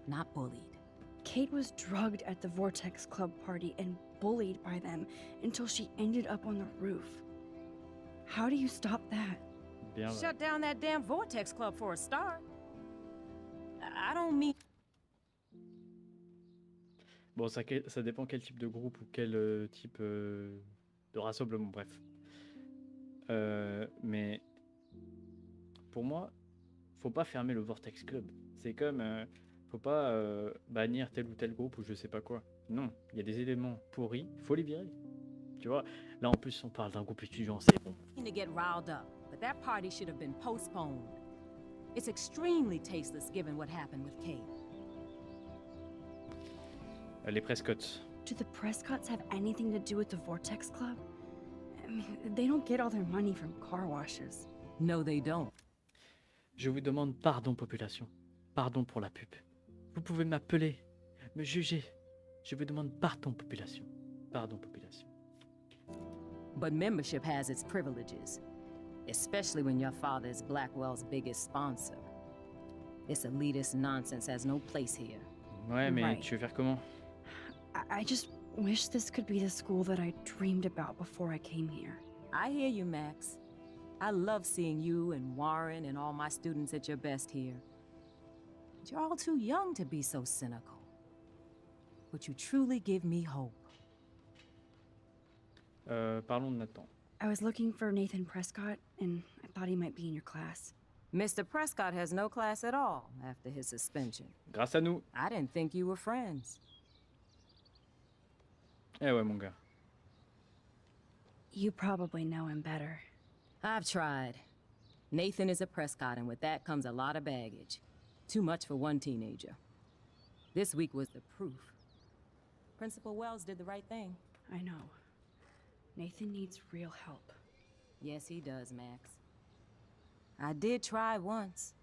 not bullied. Kate was drugged at the Vortex Club party and bullied by them until she ended up on the roof. How do you stop that? Bien, ouais. Shut down that damn Vortex Club for a start. I don't mean... Bon, ça dépend quel type de groupe ou quel type de rassemblement, bref. Mais pour moi, faut pas fermer le Vortex Club. C'est comme, faut pas bannir tel ou tel groupe ou je sais pas quoi. Non, il y a des éléments pourris, faut les virer. Tu vois, là en plus on parle d'un groupe étudiant, c'est bon. to get riled up, but that party should have been postponed. It's extremely tasteless given what happened with Kate. Les Prescott. Do the Prescotts have anything to do with the Vortex Club? I mean, they don't get all their money from car washes. No, they don't. Je vous demande pardon, population. Pardon pour la pub. Vous pouvez m'appeler, me juger. Je vous demande pardon, population. Pardon, population. But membership has its privileges, especially when your father is Blackwell's biggest sponsor. This elitist nonsense has no place here. Ouais, mais Right. tu veux faire comment? I just wish this could be the school that I dreamed about before I came here. I hear you, Max. I love seeing you and Warren and all my students at your best here. But you're all too young to be so cynical. But you truly give me hope. Parlons de Nathan. I was looking for Nathan Prescott, and I thought he might be in your class. Mr. Prescott has no class at all after his suspension. Grâce à nous. I didn't think you were friends. Eh ouais, mon gars. You probably know him better. I've tried. Nathan is a Prescott, and with that comes a lot of baggage. Too much for one teenager. This week was the proof. Principal Wells did the right thing. I know. Nathan needs real help. Yes, he does, Max. I did try once,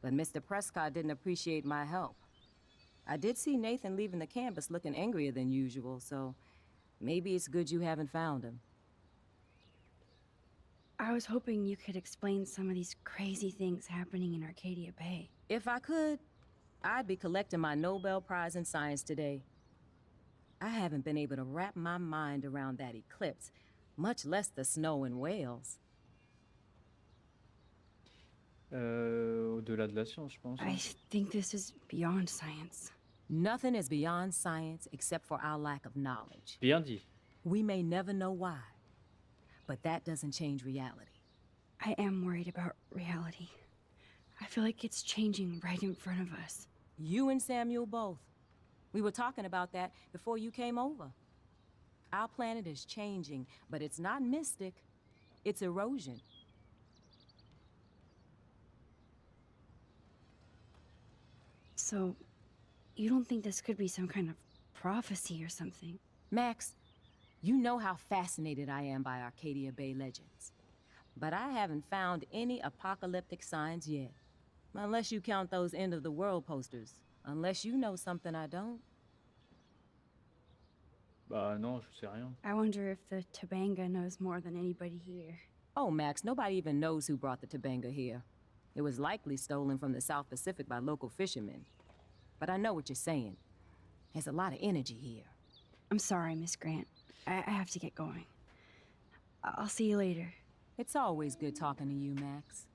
but Mr. Prescott didn't appreciate my help. I did see Nathan leaving the campus looking angrier than usual, so maybe it's good you haven't found him. I was hoping you could explain some of these crazy things happening in Arcadia Bay. If I could, I'd be collecting my Nobel Prize in Science today. I haven't been able to wrap my mind around that eclipse, much less the snow in Wales. Au-delà de la science, je pense. I think this is beyond science. Nothing is beyond science except for our lack of knowledge. Bien dit. We may never know why, but that doesn't change reality. I am worried about reality. I feel like it's changing right in front of us. You and Samuel both. We were talking about that before you came over. Our planet is changing, but it's not mystic. It's erosion. So, you don't think this could be some kind of prophecy or something? Max, you know how fascinated I am by Arcadia Bay legends. But I haven't found any apocalyptic signs yet. Unless you count those end-of-the-world posters. Unless you know something I don't. Bah non, je sais rien. I wonder if the Tabanga knows more than anybody here. Oh, Max, nobody even knows who brought the Tabanga here. It was likely stolen from the South Pacific by local fishermen. But I know what you're saying. There's a lot of energy here. I'm sorry, Miss Grant. I have to get going. I'll see you later. It's always good talking to you, Max.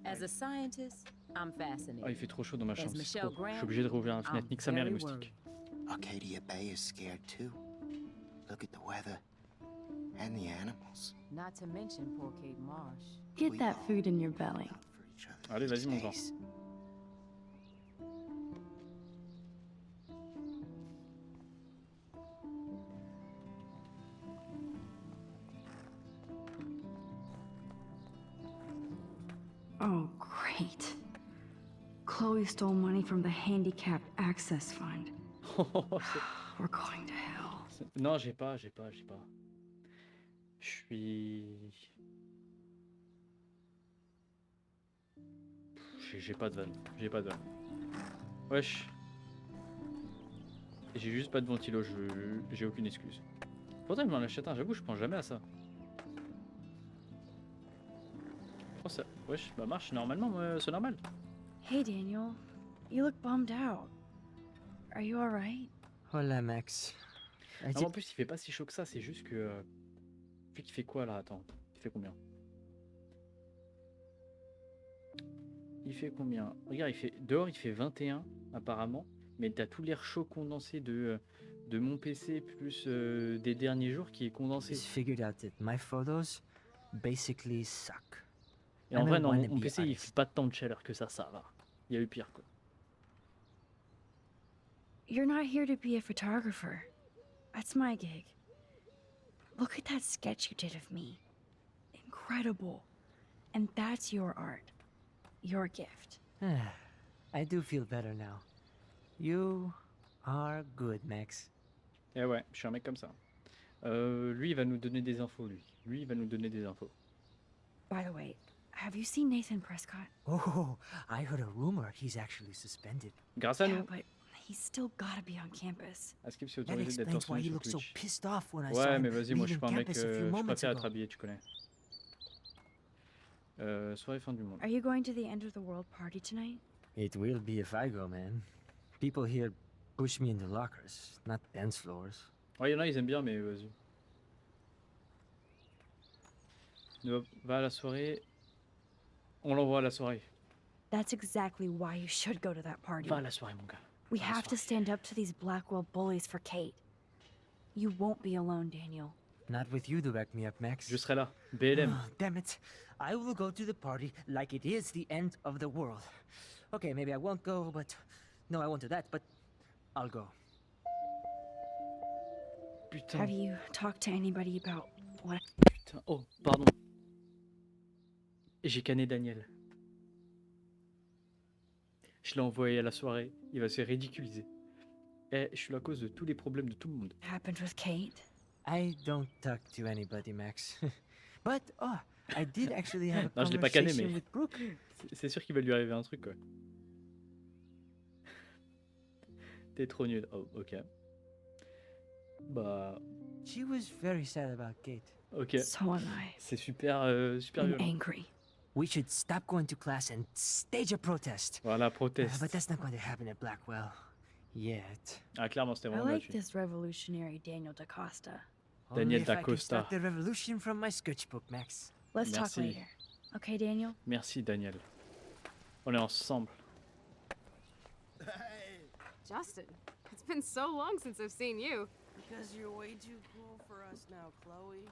As a scientist, I'm fascinated. Ah, il fait trop chaud dans ma chambre. As c'est Michelle trop. Je suis Grant, obligé de rouvrir la I'm fenêtre. Nique sa mère, les very moustiques. worried. Arcadia Bay is scared too. Look at the weather and the animals. Not to mention poor Kate Marsh. Get We that all food in your look belly. out for each other Allez, these vas-y, mon grand. days. Oh, great. Chloe stole money from the Handicapped Access Fund. We're going to hell. Non, j'ai pas. Je suis... J'ai pas de vanne. Wesh. J'ai juste pas de ventilo, j'ai aucune excuse. Pourtant, il m'en achète un, j'avoue, je pense jamais à ça. Oh, ça... Wesh, bah marche normalement, c'est normal. Hey, Daniel. You look bummed out. Are you alright? Hola, Max. I Non, did- en plus, il fait pas si chaud que ça, c'est juste que... Puis qu'il fait quoi là? Attends, il fait combien? Il fait combien? Regarde, dehors il fait 21 apparemment, mais t'as tout l'air chaud condensé de mon PC plus des derniers jours qui est condensé. just figured out that my photos basically suck. Et en I'm a vrai, non, mon wannabe PC il artist. fait pas tant de chaleur que ça va. Il y a eu pire quoi. You're not here to be a photographer. That's my gig. Look at that sketch you did of me. Incredible. And that's your art. Your gift. I do feel better now. You are good, Max. Et ouais, je suis un mec comme ça. Lui il va nous donner des infos, lui il va nous donner des infos. By the way, have you seen Nathan Prescott? Oh, I heard a rumor he's actually suspended. Grâce à Yeah, nous. but he's still gotta be on campus. Askip s'est That autorisé d'être explains why torse nu he sur looked so Twitch. pissed off when I saw Ouais, him mais vas-y, moi je suis leaving pas un mec, campus a few je moments préfère être ago. habillé, tu connais. Soirée fin du monde. Are you going to the end of the world party tonight? It will be if I go, man. People here push me into lockers, not dance floors. Ouais, il y en a, ils aiment bien, mais vas-y. Va à la soirée. On l'envoie à la soirée. That's exactly why you should go to that party. Va à la soirée, mon gars. We Va à la have to soirée. stand up to these Blackwell bullies for Kate. You won't be alone, Daniel. Not with you to back me up, Max. Je serai là. BLM. Oh, damn it. I will go to the party like it is the end of the world. Okay, maybe I won't go, but... No, I won't do that, but... I'll go. Putain. Have you talked to anybody about what? Putain. Oh, pardon. J'ai canné Daniel. Je l'ai envoyé à la soirée. Il va se ridiculiser. Et je suis la cause de tous les problèmes de tout le monde. Happened with Kate? I don't talk to anybody, Max. But, oh, I did actually have a Non, je l'ai pas canné, conversation mais- with Brooke. C'est sûr qu'il va lui arriver un truc, quoi. T'es trop nul. Oh, ok. Bah, She was very sad about Kate. ok. So am I. C'est super, super And violent. angry. We should stop going to class and stage a protest. Voilà, proteste. But that's not going to happen at Blackwell. Yet. Ah, clairement, c'était I vraiment like gratuit. this revolutionary Daniel DaCosta. Daniel Only if I can DaCosta. start the revolution from my sketchbook, Max. Let's talk Merci. later. Okay, Daniel? Merci, Daniel. On est ensemble. Justin, it's been so long since I've seen you. Because you're way too cool for us now, Chloe.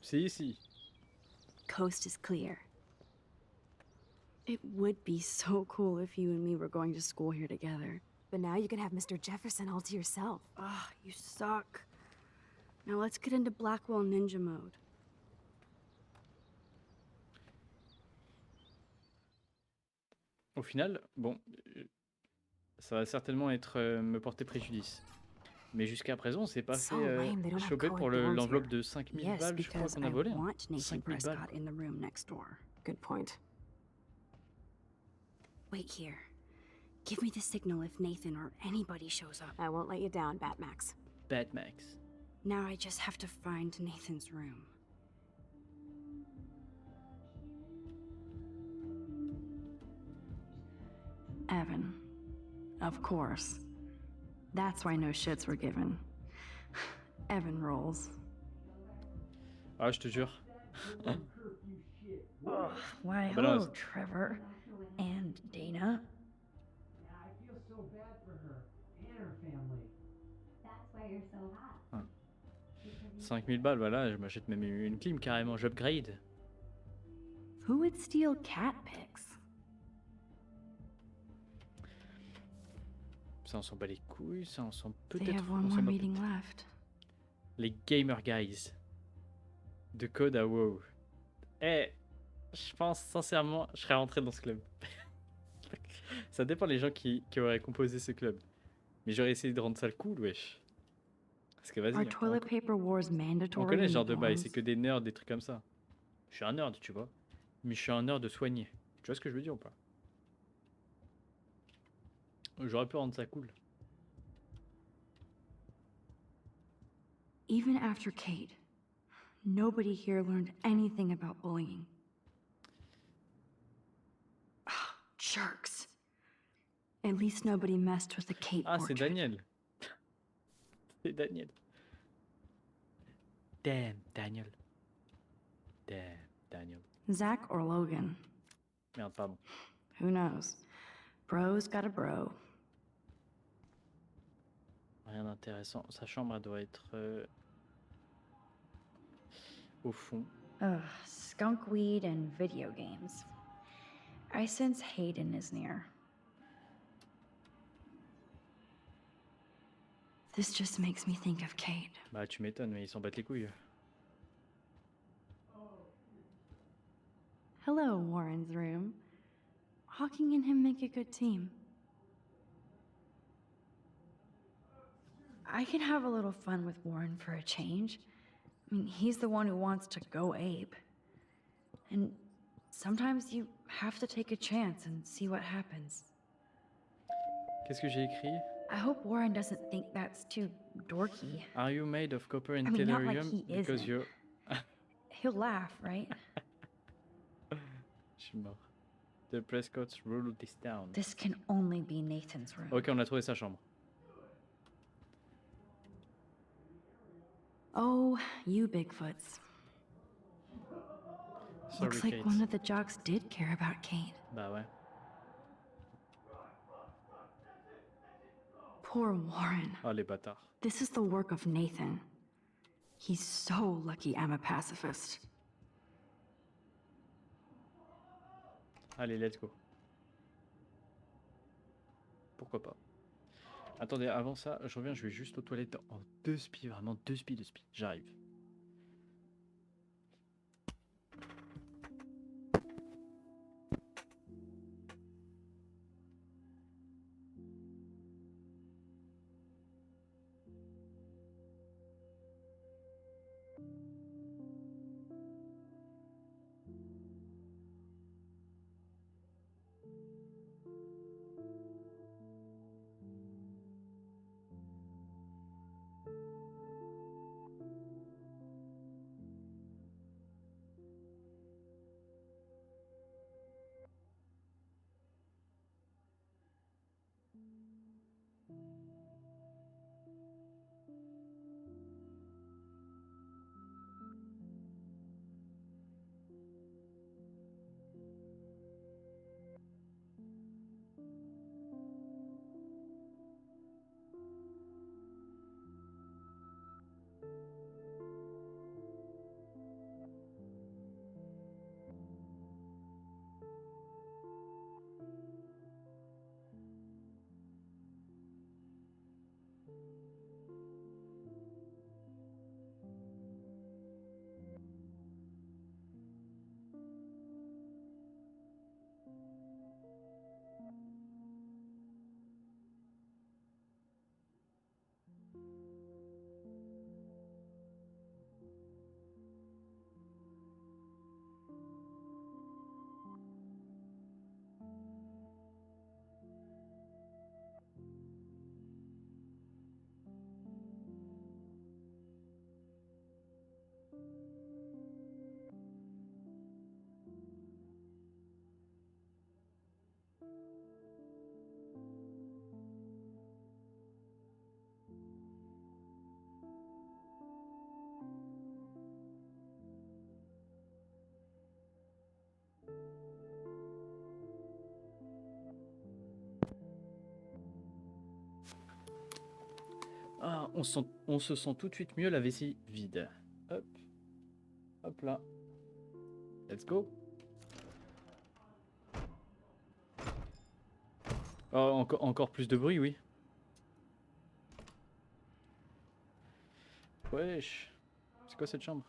C'est ici. Coast is clear. It would be so cool if you and me were going to school here together. But now you can have Mr. Jefferson all to yourself. Ah, you suck. Now let's get into Blackwell Ninja mode. Au final, bon, ça va certainement être me porter préjudice. Mais jusqu'à présent, on s'est pas So fait lame they don't have choper pour colored dorms l'enveloppe here. de 5000 Yes, balles, je crois because qu'on a I volé. hein. want Nathan 5000 balles. Prescott in the room next door. Good point. Wait here. Give me the signal if Nathan or anybody shows up. I won't let you down, Batmax. Batmax. Now I just have to find Nathan's room. Evan. Of course. That's why no shits were given. Evan rolls. Ah, je te jure. Why, But no, hello, it's- Trevor. And Dana. I feel so bad for her. 5000 balles, voilà, je m'achète même une clim carrément, j'upgrade. Who would steal cat pics? Ça on s'en bat les couilles, ça on s'en They peut-être... have one on more s'en bat meeting peut-être. left. Les Gamer Guys. De code à WoW. Eh, je pense sincèrement, je serais rentré dans ce club. Ça dépend des gens qui auraient composé ce club. Mais j'aurais essayé de rendre ça cool, wesh. Parce que vas-y, Are toilet paper wars on mandatory connaît in ce genre de bail, dorms? c'est que des nerds, des trucs comme ça. Je suis un nerd, tu vois. Mais je suis un nerd de soigné. Tu vois ce que je veux dire ou pas? J'aurais pu rendre ça cool. Even after Kate, nobody here learned anything about bullying. Ah, jerks. At least nobody messed with the Kate Ah, c'est portrait. Daniel. C'est Daniel. Damn, Daniel. Damn, Daniel. Zach or Logan? Merde, pardon. Who knows? Bro's got a bro. Rien d'intéressant. Sa chambre, elle doit être au fond. Ugh, skunk weed and video games. I sense Hayden is near. This just makes me think of Kate. Bah, tu m'étonnes, mais ils s'en battent les couilles. Hello, Warren's room. Hawking and him make a good team. I can have a little fun with Warren for a change. I mean, he's the one who wants to go ape. And sometimes you have to take a chance and see what happens. Qu'est-ce que j'ai écrit? I hope Warren doesn't think that's too dorky. Are you made of copper and I mean, not like tellurium? he Because isn't. you're... He'll laugh, right? Je suis mort. The Prescotts rule this town. This can only be Nathan's room. Ok, on a trouvé sa chambre. Oh, you Bigfoots. Sorry, Looks like Kate. one of the jocks did care about Kate. Bah ouais. Poor Warren. Oh, les bâtards. This is the work of Nathan. He's so lucky I'm a pacifist. Allez, let's go. Pourquoi pas. Attendez, avant ça, je reviens, je vais juste aux toilettes en 2 spies, vraiment 2 spies, 2 spies. J'arrive. Ah, on se sent tout de suite mieux la vessie vide. Hop. Hop là. Let's go. Oh, encore plus de bruit, oui. Wesh. C'est quoi cette chambre?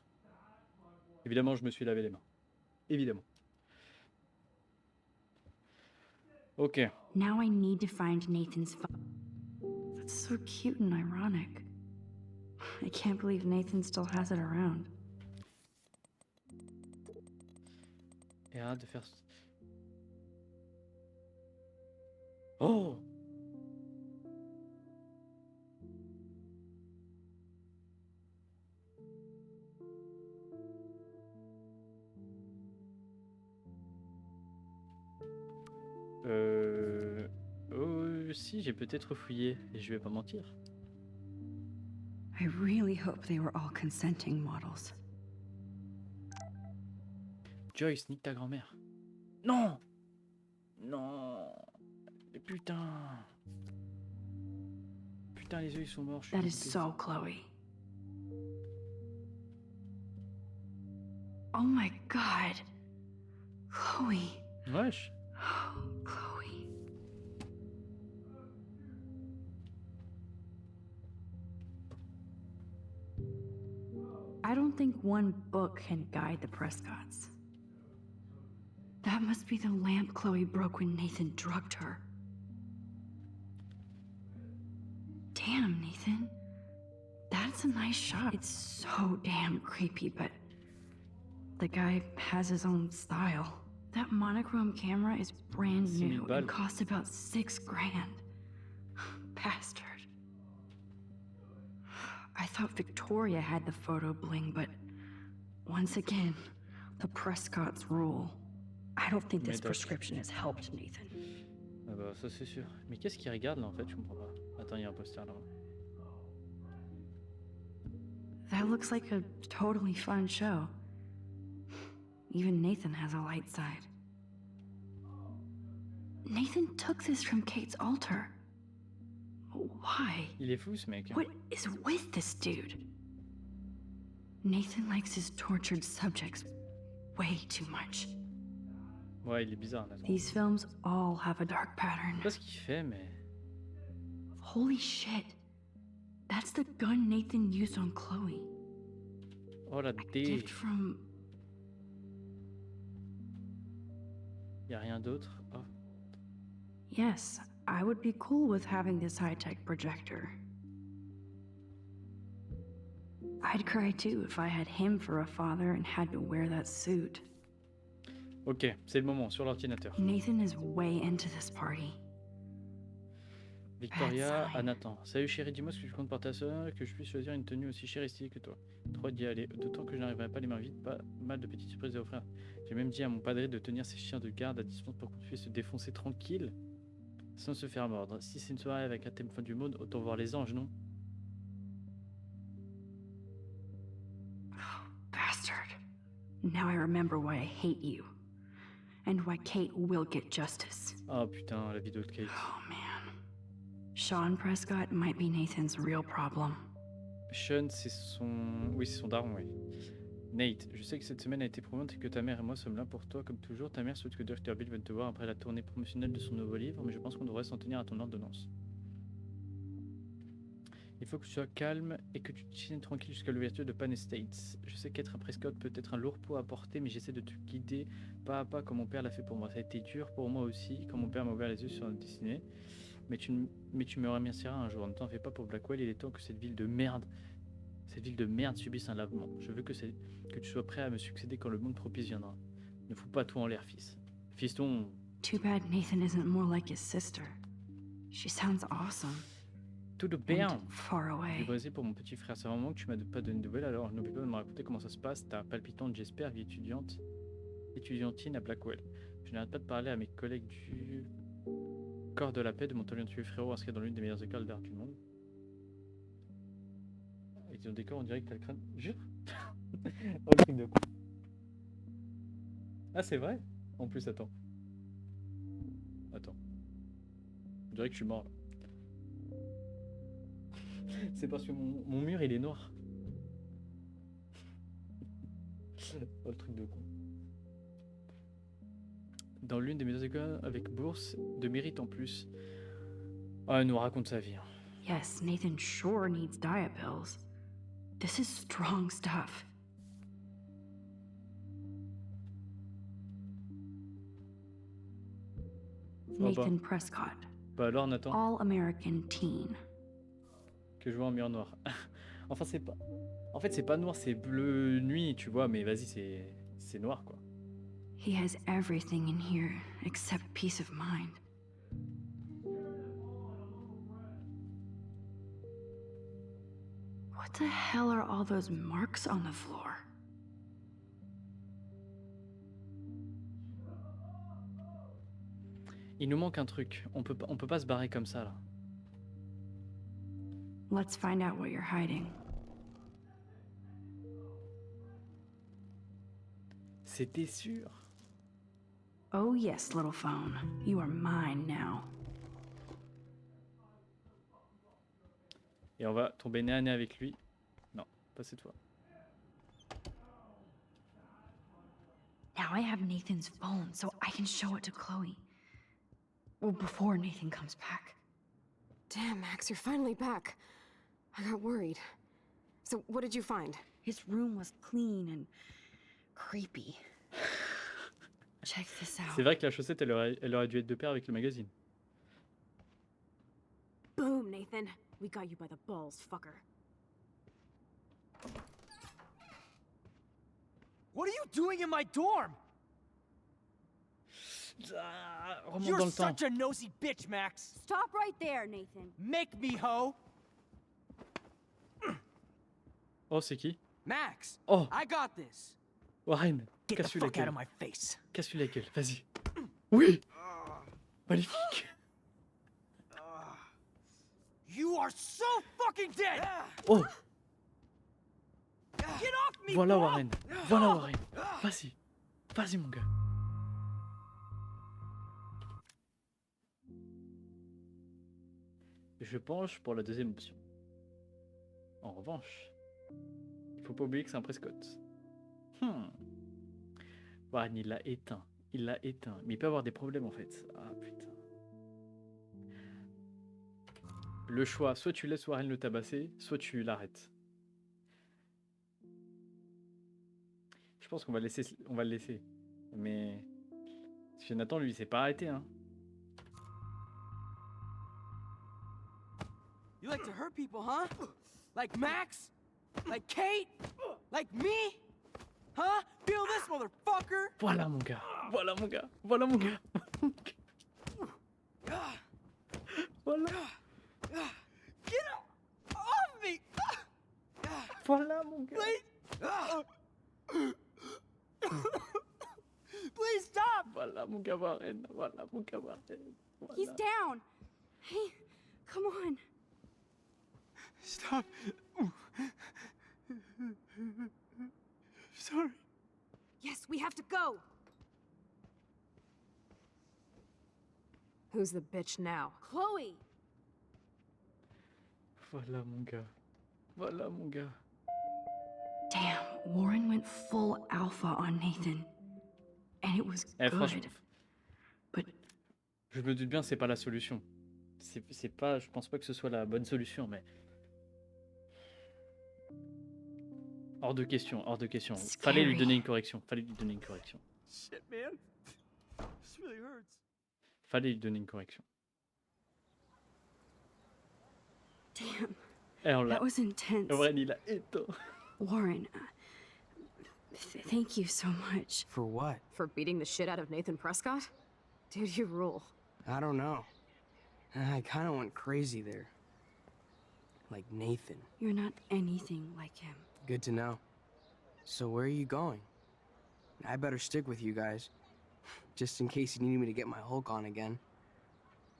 Évidemment, je me suis lavé les mains. Évidemment. Ok. Now I need to find Nathan's phone. That's so cute and ironic. I can't believe Nathan still has it around. Et arrête de faire... Oh! Oh, si, j'ai peut-être fouillé, et je vais pas mentir. I really hope they were all consenting models. Joyce, nique ta grand-mère. Non! Non! Mais putain! Putain, les yeux ils sont morts. Je suis That is dégoûté. so Chloe. Oh my god. Chloe. Wesh! Oh, Chloe. I don't think one book can guide the Prescotts. That must be the lamp Chloe broke when Nathan drugged her. Damn, Nathan. That's a nice shot. It's so damn creepy, but the guy has his own style. That monochrome camera is brand new and cost about $6 grand. Bastard. I thought Victoria had the photo bling, but once again, the Prescotts rule. I don't think this prescription has helped Nathan. Ah bah ça c'est sûr. Mais qu'est-ce qu'il regarde là en fait? Je comprends pas. Attends, il y a un poster là. That looks like a totally fun show. Even Nathan has a light side. Nathan took this from Kate's altar. Why? Il est fou ce mec. What is with this dude? Nathan likes his tortured subjects way too much. Ouais, il est bizarre là. These films all have a dark pattern. Je sais pas ce qu'il fait, mais. Holy shit. That's the gun Nathan used on Chloe. Oh la A dé. gift from... Y a rien d'autre. Oh. Yes, I would be cool with having this high-tech projector. I'd cry too if I had him for a father and had to wear that suit. Ok, c'est le moment sur l'ordinateur. Nathan is way into this party. Victoria à Nathan. Salut chérie, dis-moi ce que tu comptes pour ta soeur, que je puisse choisir une tenue aussi chère et stylée que toi. Trop d'y aller, d'autant que je n'arriverai pas les mains vides, pas mal de petites surprises à offrir. J'ai même dit à mon padré de tenir ses chiens de garde à distance pour qu'on puisse se défoncer tranquille, sans se faire mordre. Si c'est une soirée avec un thème fin du monde, autant voir les anges, non? Bastard. Now I remember why I hate you. And why Kate will get justice. Oh putain, la vidéo de Kate. Oh man. Sean Prescott might be Nathan's real problem. Sean, c'est son... Oui, c'est son daron, oui. Nate, je sais que cette semaine a été éprouvante et que ta mère et moi sommes là pour toi comme toujours. Ta mère souhaite que Dr. Bill vienne te voir après la tournée promotionnelle de son nouveau livre, mais je pense qu'on devrait s'en tenir à ton ordonnance. Il faut que tu sois calme et que tu te tiennes tranquille jusqu'à l'ouverture de Pan Estates. Je sais qu'être un Prescott peut être un lourd poids à porter, mais j'essaie de te guider pas à pas comme mon père l'a fait pour moi. Ça a été dur pour moi aussi, quand mon père m'a ouvert les yeux sur notre destinée. Mais tu me remercieras un jour. Ne t'en fais pas pour Blackwell, il est temps que cette ville de merde subisse un lavement. Je veux que tu sois prêt à me succéder quand le monde propice viendra. Ne fous pas tout en l'air, fils. Fiston... Too bad Nathan isn't more like his sister. She sounds awesome. Tout de bien. Far away. Je suis brisé pour mon petit frère. C'est un moment que tu m'as pas donné de nouvelles, alors n'oublie pas de me raconter comment ça se passe. Ta palpitante, j'espère, vie étudiantine à Blackwell. Je n'arrête pas de parler à mes collègues du corps de la paix de mon talentueux frérot inscrit dans l'une des meilleures écoles d'art du monde. Et dans des corps, on dirait que t'as le crâne. Jure. Oh, le truc de con. Ah, c'est vrai? En plus, attends. On dirait que je suis mort. C'est parce que mon mur il est noir. Oh, le truc de con. Dans l'une des meilleures écoles avec bourse de mérite en plus. Ah, elle nous raconte sa vie. Hein. Yes, Nathan sure needs diet pills. This is strong stuff. Oh, Nathan Prescott, Bah alors Nathan, all-American teen. que je vois en mur noir. Enfin c'est pas... En fait c'est pas noir, c'est bleu nuit, tu vois, mais vas-y c'est noir quoi. He has everything in here except peace of mind. What the hell are all those marks on the floor? Il nous manque un truc, on peut pas se barrer comme ça là. Let's find out what you're hiding. C'était sûr. Oh yes, little phone. You are mine now. Et on va tomber nez à nez avec lui. Non, pas cette fois. Now I have Nathan's phone, so I can show it to Chloe. Well, before Nathan comes back. Damn, Max, you're finally back. I got worried. So, what did you find? His room was clean and creepy. Check this out. C'est vrai que la chaussette elle aurait dû être de pair avec le magazine. Boom, Nathan. We got you by the balls, fucker. What are you doing in my dorm? Remonte You're dans le temps. such a nosy bitch, Max. Stop right there, Nathan. Make me, ho. Oh c'est qui? Max. Oh, I got this. Warren, Get the casse-lui la fuck out gueule. of my face. Casse-lui la gueule, vas-y. Oui. Magnifique. You are so fucking dead. Oh, Get off me, voilà bro. Warren. Voilà Warren. Vas-y. Vas-y mon gars. Je penche pour la deuxième option. En revanche, il faut pas oublier que c'est un Prescott. Warren, il l'a éteint. Il l'a éteint. Mais il peut avoir des problèmes en fait. Ah putain. Le choix, soit tu laisses Warren le tabasser, soit tu l'arrêtes. Je pense qu'on va le laisser. Mais parce que Nathan, lui, il s'est pas arrêté, hein. You like to hurt people, huh? Like Max? Like Kate? Like me? Huh? Feel this, motherfucker! Voilà mon gars. Voilà mon gars. Voilà mon gars. Voilà. Get off me! Voilà mon gars. Please stop! Voilà mon gars Warren. Voilà mon gars Warren. Voilà. He's down. Hey, come on. Stop. Sorry. Yes, we have to go. Who's the bitch now? Chloe! Voilà mon gars. Voilà mon gars. Damn, Warren went full alpha on Nathan. And it was Eh, good. franchement, But je me doute bien, c'est pas la solution. C'est pas, je pense pas que ce soit la bonne solution, mais hors de question, hors de question. Fallait lui Scary. donner une correction. Fallait lui donner une correction. Shit, man. This really hurts. Fallait lui donner une correction. damn, Et on l'a. that was intense. Warren, il a éteint. Warren, thank you so much. For what? For beating the shit out of Nathan Prescott? Dude, you rule. I don't know. I kind of went crazy there. Like Nathan. You're not anything like him. Good to know. So where are you going? I better stick with you guys. Just in case you need me to get my Hulk on again.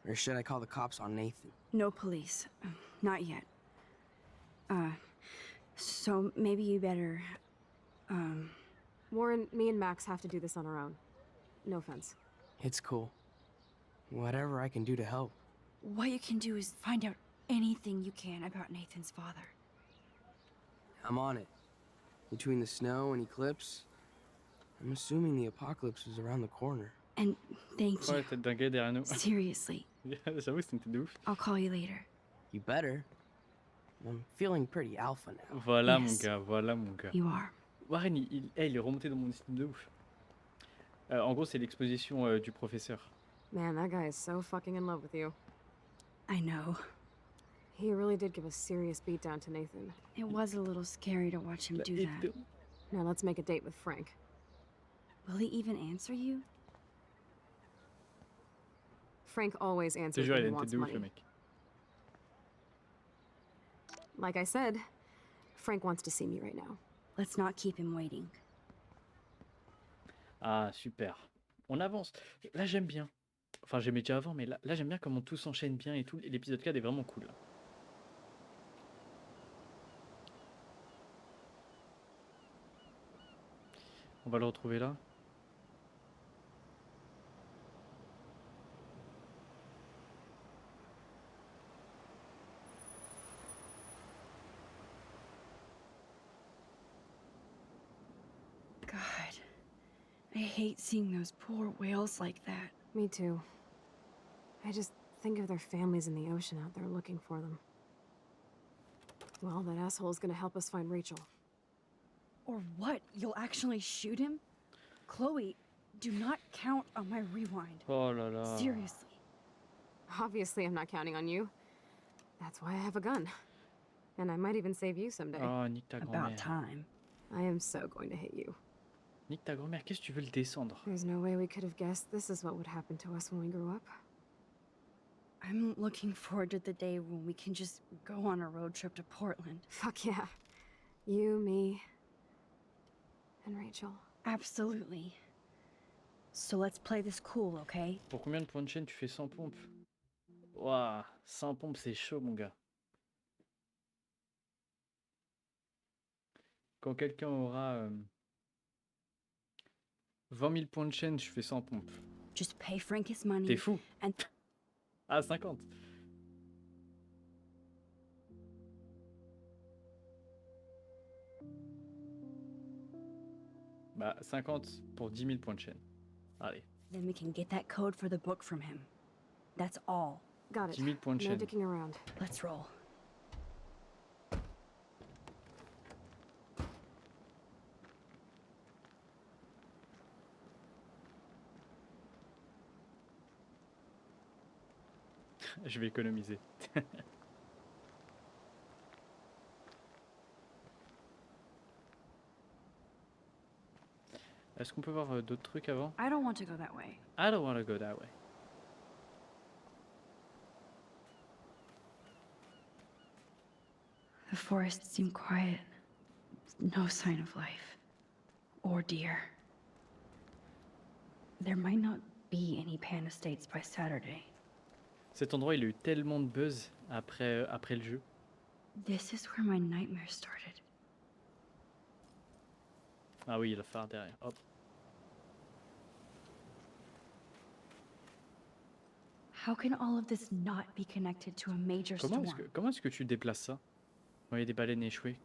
Or should I call the cops on Nathan? No police. Not yet. So maybe you better, Warren, me and Max have to do this on our own. No offense. It's cool. Whatever I can do to help. what you can do is find out anything you can about Nathan's father. I'm on it. Between the snow and eclipse, I'm assuming the apocalypse is around the corner. And thank Ouais, you. tête d'un gars derrière nous. Seriously. J'avoue, c'est une tête de ouf. I'll call you later. You better. I'm feeling pretty alpha now. Voilà Yes. voilà mon gars. You are. Warren, il est remonté dans mon estime de ouf. En gros, c'est l'exposition du professeur. Man, that guy is so fucking in love with you. I know. He really did give a serious beatdown to Nathan. It was a little scary to watch him do that. Now let's make a date with Frank. Will he even answer you? Frank always Je te answers jure, when il a he une tête wants de ouf, le money. mec. Like I said, Frank wants to see me right now. Let's not keep him waiting. Ah, super. On avance. Là, j'aime bien. Enfin, j'aimais déjà avant, mais là j'aime bien comment tout s'enchaîne bien et tout. Et l'épisode 4 est vraiment cool. Là. On va le retrouver là. God, I hate seeing those poor whales like that. Me too. I just think of their families in the ocean out there looking for them. Well, that asshole's gonna help us find Rachel. Or what? You'll actually shoot him? Chloe, do not count on my rewind. Oh là là. Seriously. Obviously, I'm not counting on you. That's why I have a gun. And I might even save you someday. Oh, nique ta About grand-mère. time. I am so going to hit you. Nique ta grand-mère, qu'est-ce que tu veux le descendre? There's no way we could have guessed this is what would happen to us when we grew up. I'm looking forward to the day when we can just go on a road trip to Portland. Fuck yeah. You, me, and Rachel. Absolutely. So let's play this cool, okay? Pour combien de points de chaîne tu fais 100 pompes? Waouh, 100 pompes, c'est chaud, mon gars. Quand quelqu'un aura 20 000 points de chaîne, je fais 100 pompes. Just pay Frank his money. T'es fou? And Ah, 50. Bah, 50 pour 10 000 points de chaîne. Allez, then we can get that code for the book from him. That's all. Got it. 10 000 points de No chaîne. dicking around. Let's roll. Je vais économiser. Est-ce qu'on peut voir d'autres trucs avant? I don't want to go that way. I don't want to go that way. The forests seem quiet. No sign of life. Or deer. There might not be any Pan Estates by Saturday. Cet endroit, il a eu tellement de buzz après le jeu. This is where my nightmare started. Ah oui, il a phare derrière. Hop. How can all of this not be connected to a major Comment storm? comment est-ce que tu déplaces ça? Quand il y a des baleines échouées.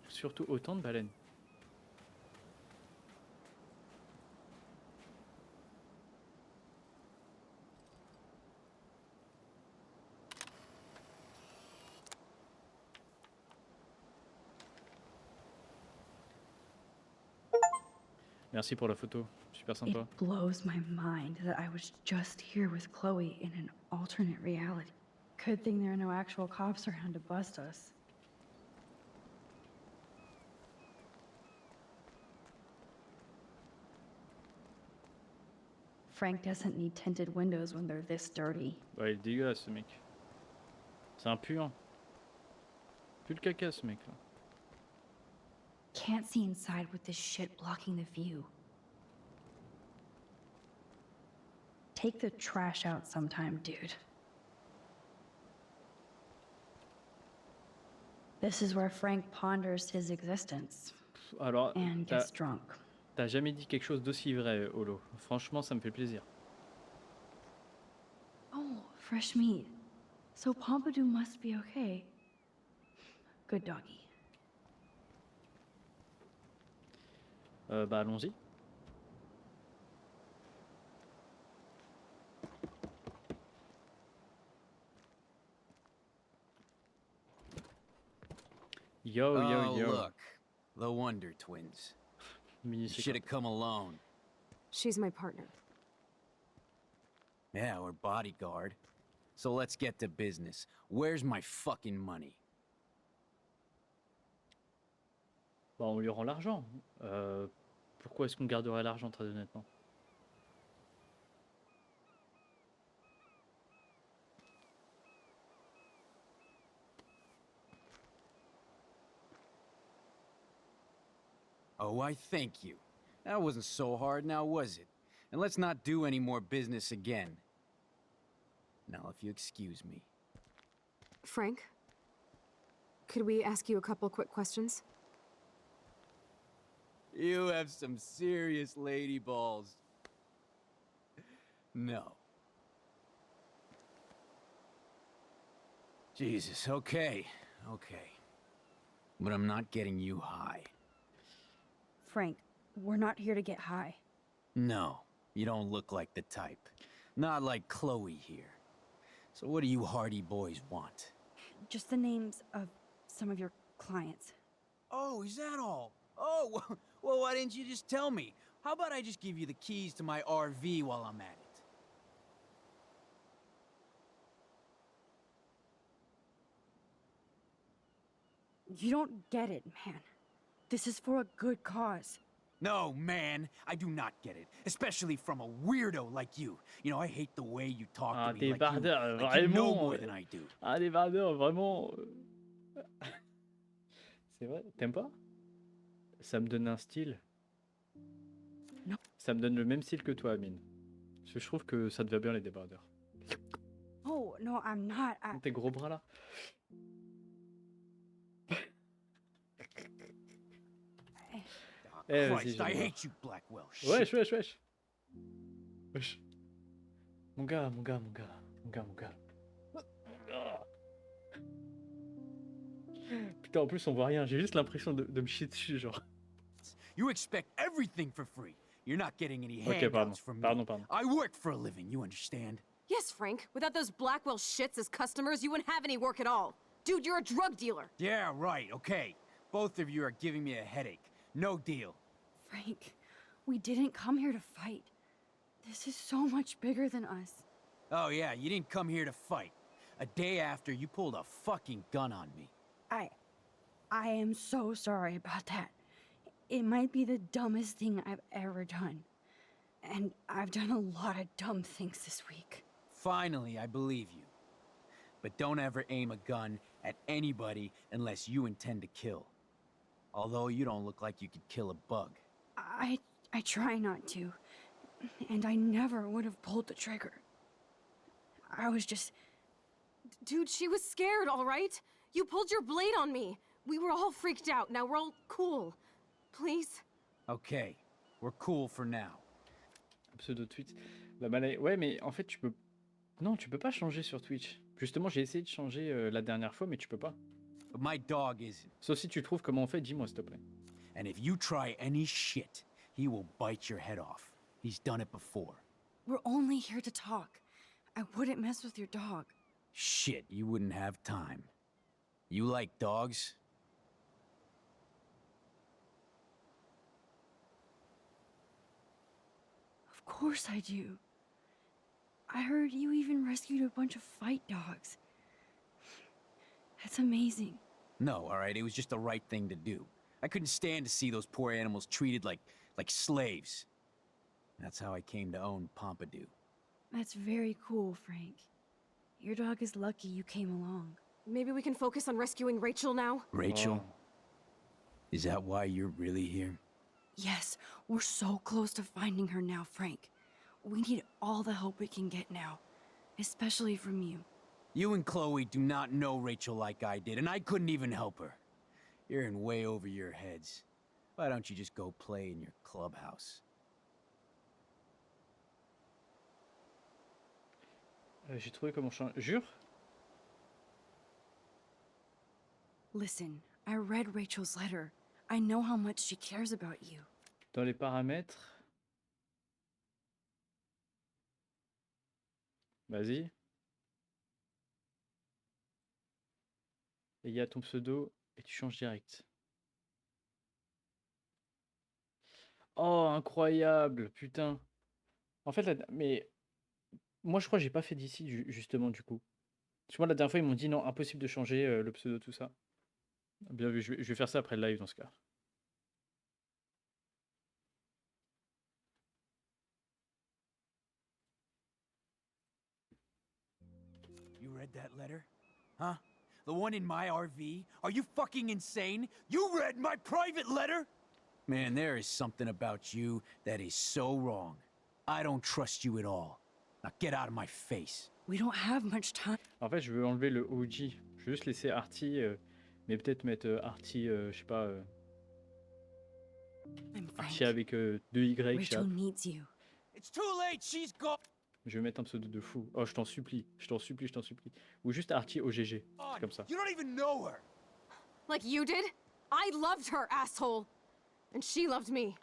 Surtout autant de baleines. Merci pour la photo, super sympa. It blows my mind that I was just here with Chloe in an alternate reality. Good thing there are no actual cops around to bust us. Frank doesn't need tinted windows when they're this dirty. Ouais, il est dégueulasse ce mec. C'est un puant. Pue le caca ce mec là. Can't see inside with this shit blocking the view. Take the trash out sometime, dude. This is where Frank ponders his existence Alors, and gets drunk. t'as jamais dit quelque chose d'aussi vrai, Holo. Franchement, ça me fait plaisir. Oh, fresh meat. So Pompidou must be okay. Good doggy. Bah allons-y. Yo, yo, Oh, yo. look. The Wonder Twins. Mini You séquence. should have come alone. She's my partner. Yeah, or bodyguard. So let's get to business. Where's my fucking money? Bah, on lui rend l'argent. Pourquoi est-ce qu'on garderait l'argent, très honnêtement? Oh, I thank you. That wasn't so hard now, was it? And let's not do any more business again. Now, if you excuse me. Frank? Could we ask you a couple quick questions? You have some serious lady balls. No. Jesus, okay. But I'm not getting you high. Frank, we're not here to get high. No, you don't look like the type. Not like Chloe here. So what do you hardy boys want? Just the names of some of your clients. Oh, is that all? Oh, well, why didn't you just tell me? How about I just give you the keys to my RV while I'm at it? You don't get it, man. This is for a good cause. No, man, I do not get it. Especially from a weirdo like you. You know, I hate the way you talk Ah, to me débardeur, like you know vraiment. more than I do. Ah, débardeur, vraiment. C'est vrai, t'aimes pas? Ça me donne un style. Non. Ça me donne le même style que toi, Amine. Parce que je trouve que ça te va bien, les débardeurs. Oh, no, I'm not. Tes gros bras là. Eh, vas-y, Christ, je I vais hate you, Blackwell. Shit. Wesh, wesh, wesh. Wesh. Mon gars, mon gars, mon gars. Mon gars, mon gars. Putain, en plus, on voit rien. J'ai juste l'impression de me chier dessus, genre. You expect everything for free. You're not getting any Ok, pardon. handouts from me. Pardon. I work for a living, you understand? Yes, Frank. Without those Blackwell shits as customers, you wouldn't have any work at all. Dude, you're a drug dealer. Yeah, right, okay. Both of you are giving me a headache. No deal. Frank, we didn't come here to fight. This is so much bigger than us. Oh yeah, you didn't come here to fight. A day after, you pulled a fucking gun on me. I am so sorry about that. It might be the dumbest thing I've ever done. And I've done a lot of dumb things this week. Finally, I believe you. But don't ever aim a gun at anybody unless you intend to kill. Although you don't look like you could kill a bug. I try not to. And I never would have pulled the trigger. I was just... Dude, she was scared, all right? You pulled your blade on me. We were all freaked out. Now we're all cool. Please? Okay, we're cool for now. Pseudo-tweet. Ouais, mais en fait, tu peux... Non, tu peux pas changer sur Twitch. Justement, j'ai essayé de changer la dernière fois, mais tu peux pas. But my dog isn't. Sauf si tu trouves comment on fait, dis-moi, s'il te plaît. And if you try any shit, he will bite your head off. He's done it before. We're only here to talk. I wouldn't mess with your dog. Shit, you wouldn't have time. You like dogs? Of course I do. I heard you even rescued a bunch of fight dogs. That's amazing. No, alright, it was just the right thing to do. I couldn't stand to see those poor animals treated like slaves. That's how I came to own Pompidou. That's very cool, Frank. Your dog is lucky you came along. Maybe we can focus on rescuing Rachel now? Rachel? Oh. Is that why you're really here? Yes, we're so close to finding her now, Frank. We need all the help we can get now, especially from you. You and Chloe do not know Rachel like I did, and I couldn't even help her. You're in way over your heads. Why don't you just go play in your clubhouse? J'ai trouvé comment changer. Jure? Listen, I read Rachel's letter. I know how much she cares about you. Dans les paramètres. Vas-y. Et il y a ton pseudo et tu changes direct. Oh, incroyable, putain. En fait, mais moi je crois que j'ai pas fait d'ici justement du coup. Tu vois, la dernière fois ils m'ont dit non, impossible de changer le pseudo, tout ça. Bien vu, je vais faire ça après le live dans ce cas. You read that letter? Huh? The one in my RV? Are you fucking insane? You read my private letter? Man, there is something about you that is so wrong. I don't trust you at all. Now get out of my face. We don't have much time. En fait, je veux enlever le OG. Je veux juste laisser Artie, mais peut-être mettre Artie, je sais pas, Artie avec 2 Y. Rachel needs you. It's too late, she's gone. Je vais mettre un pseudo de fou. Oh, je t'en supplie, je t'en supplie, je t'en supplie. Ou juste Artie OGG. C'est comme ça. You don't even know her. Like you did? I loved her, asshole! And she loved me.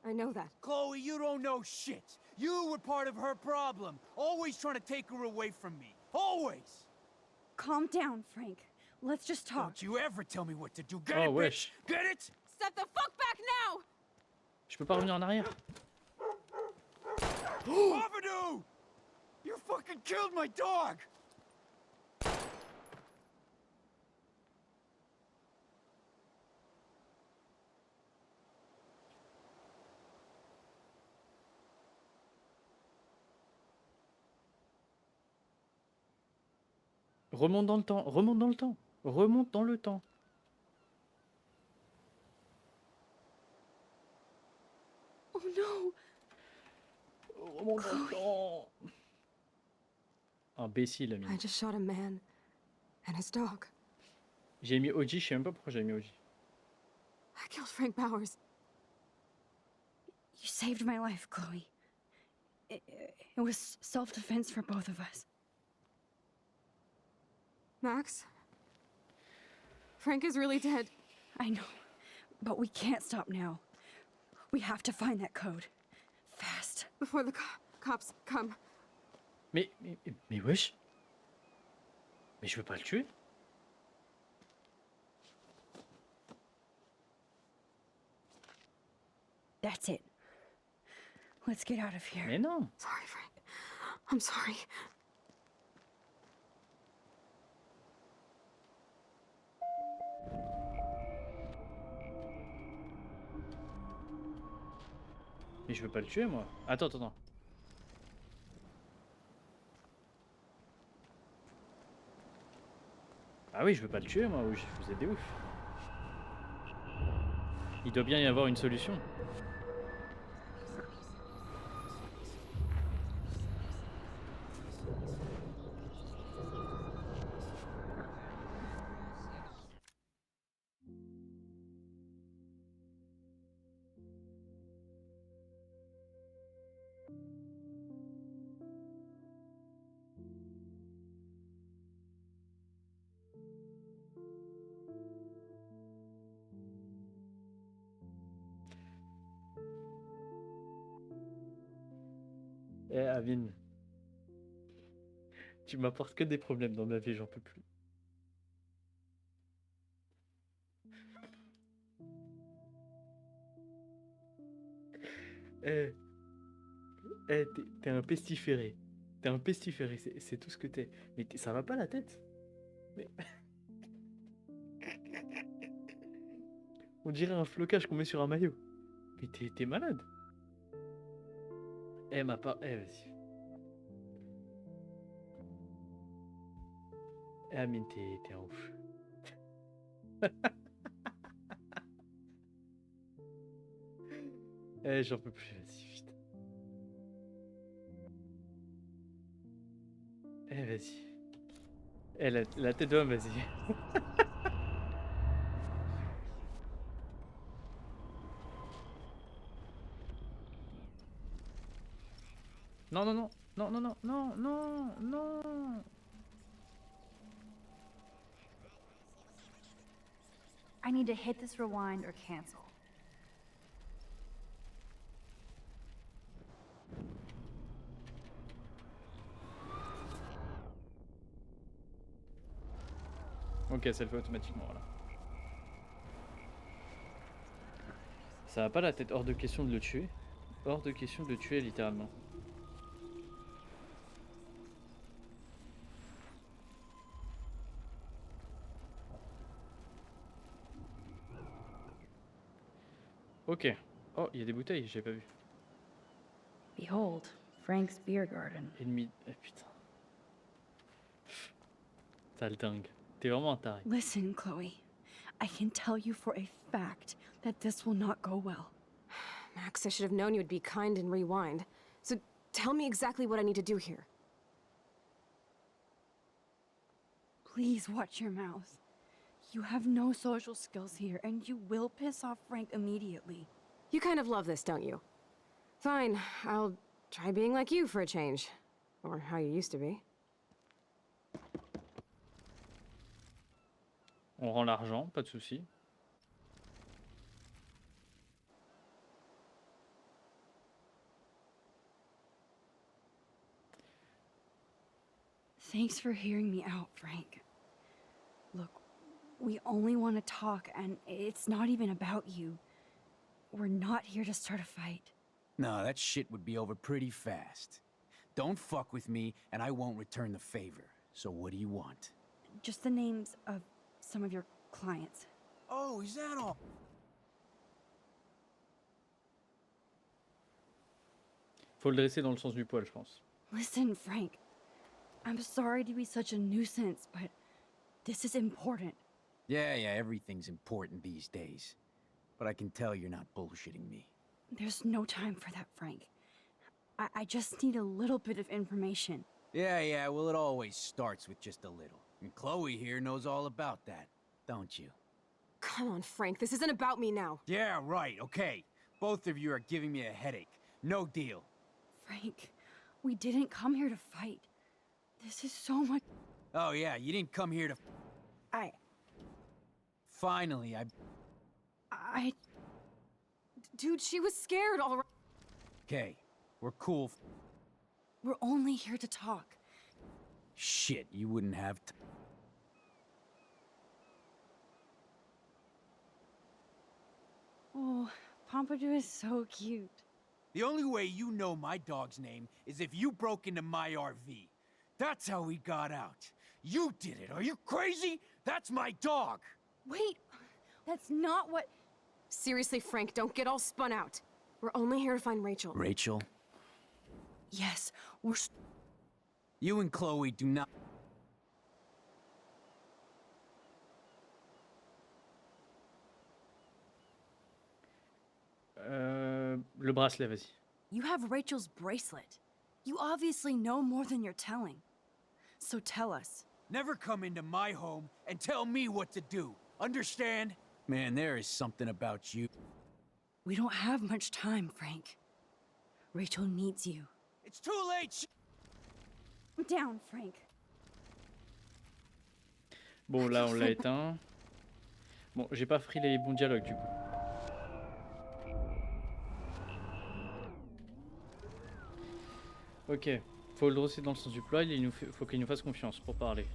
I know that. Chloe, you don't know shit. You were part of her problem. Always trying to take her away from me. Always! Calm down, Frank. Let's just talk. Don't you ever tell me what to do. Get Oh, it, wesh. bitch? Get it? Step the fuck back now! Je peux pas revenir en arrière. Avenue! You fucking killed my dog! Remonte dans le temps, remonte dans le temps, remonte dans le temps. Oh no! Remonte dans le temps. Imbécile, Amine. I just shot a man and his dog. J'ai mis OG, je sais même pas pourquoi j'ai mis OG. I killed Frank Bowers. You saved my life, Chloe. It was self-defense for both of us. Max? Frank is really dead. I know, but we can't stop now. We have to find that code. Fast. Before the cops come. Mais wesh. Mais je veux pas le tuer. That's it. Let's get out of here. Mais non. Sorry, Frank. I'm sorry. Mais je veux pas le tuer, moi. Attends, attends, attends. Ah oui, je veux pas le tuer, moi. Oui, vous êtes des ouf. Il doit bien y avoir une solution. Eh, Amine. Tu m'apportes que des problèmes dans ma vie, j'en peux plus. Eh, t'es un pestiféré. T'es un pestiféré, c'est tout ce que t'es. Mais ça va pas la tête. Mais... On dirait un flocage qu'on met sur un maillot. Mais t'es malade. Eh, ma part... Eh, vas-y. Eh, Amine, t'es un ouf. Eh, j'en peux plus, vas-y, vite. Eh, vas-y. Eh, la tête d'homme, vas-y. Non, non, non, non, non, non, non, non, non. I need to hit this rewind or cancel. Ok, ça le fait automatiquement, voilà. Ça va pas la tête, hors de question de le tuer. Hors de question de le tuer littéralement. Ok. Oh, il y a des bouteilles, j'ai pas vu. Behold, Frank's beer garden. Ennemi. Eh, putain. T'as le dingue. T'es vraiment un taré. Listen, Chloe. I can tell you for a fact that this will not go well. Max, I should have known you would be kind and rewind. So tell me exactly what I need to do here. Please watch your mouth. You have no social skills here, and you will piss off Frank immediately. You kind of love this, don't you? Fine, I'll try being like you for a change. Or how you used to be. On rend l'argent, pas de souci. Thanks for hearing me out, Frank. Look, we only want to talk, and it's not even about you. We're not here to start a fight. No, that shit would be over pretty fast. Don't fuck with me, and I won't return the favor. So what do you want? Just the names of some of your clients. Oh, is that all? Faut le dresser dans le sens du poil, je pense. Listen, Frank. I'm sorry to be such a nuisance, but this is important. Yeah, everything's important these days. But I can tell you're not bullshitting me. There's no time for that, Frank. I just need a little bit of information. Yeah, well, it always starts with just a little. And Chloe here knows all about that, don't you? Come on, Frank, this isn't about me now. Yeah, right, okay. Both of you are giving me a headache. No deal. Frank, we didn't come here to fight. This is so much. Oh, yeah, you didn't come here to... Finally, Dude, she was scared already. Okay, we're cool. We're only here to talk. Shit, you wouldn't have to... Oh, Pompadour is so cute. The only way you know my dog's name is if you broke into my RV. That's how we got out. You did it. Are you crazy? That's my dog. Wait, that's not what... Seriously, Frank, don't get all spun out. We're only here to find Rachel. Rachel? Yes, we're... You and Chloe do not... Le bracelet, vas-y. You have Rachel's bracelet. You obviously know more than you're telling. So tell us. Never come into my home and tell me what to do. Understand? Man, there is something about you. We don't have much time, Frank. Rachel needs you. It's too late! I'm down, Frank. Bon, là, on l'a éteint. Bon, j'ai pas pris les bons dialogues, du coup. Ok, faut le dresser dans le sens du poil, faut qu'il nous fasse confiance pour parler.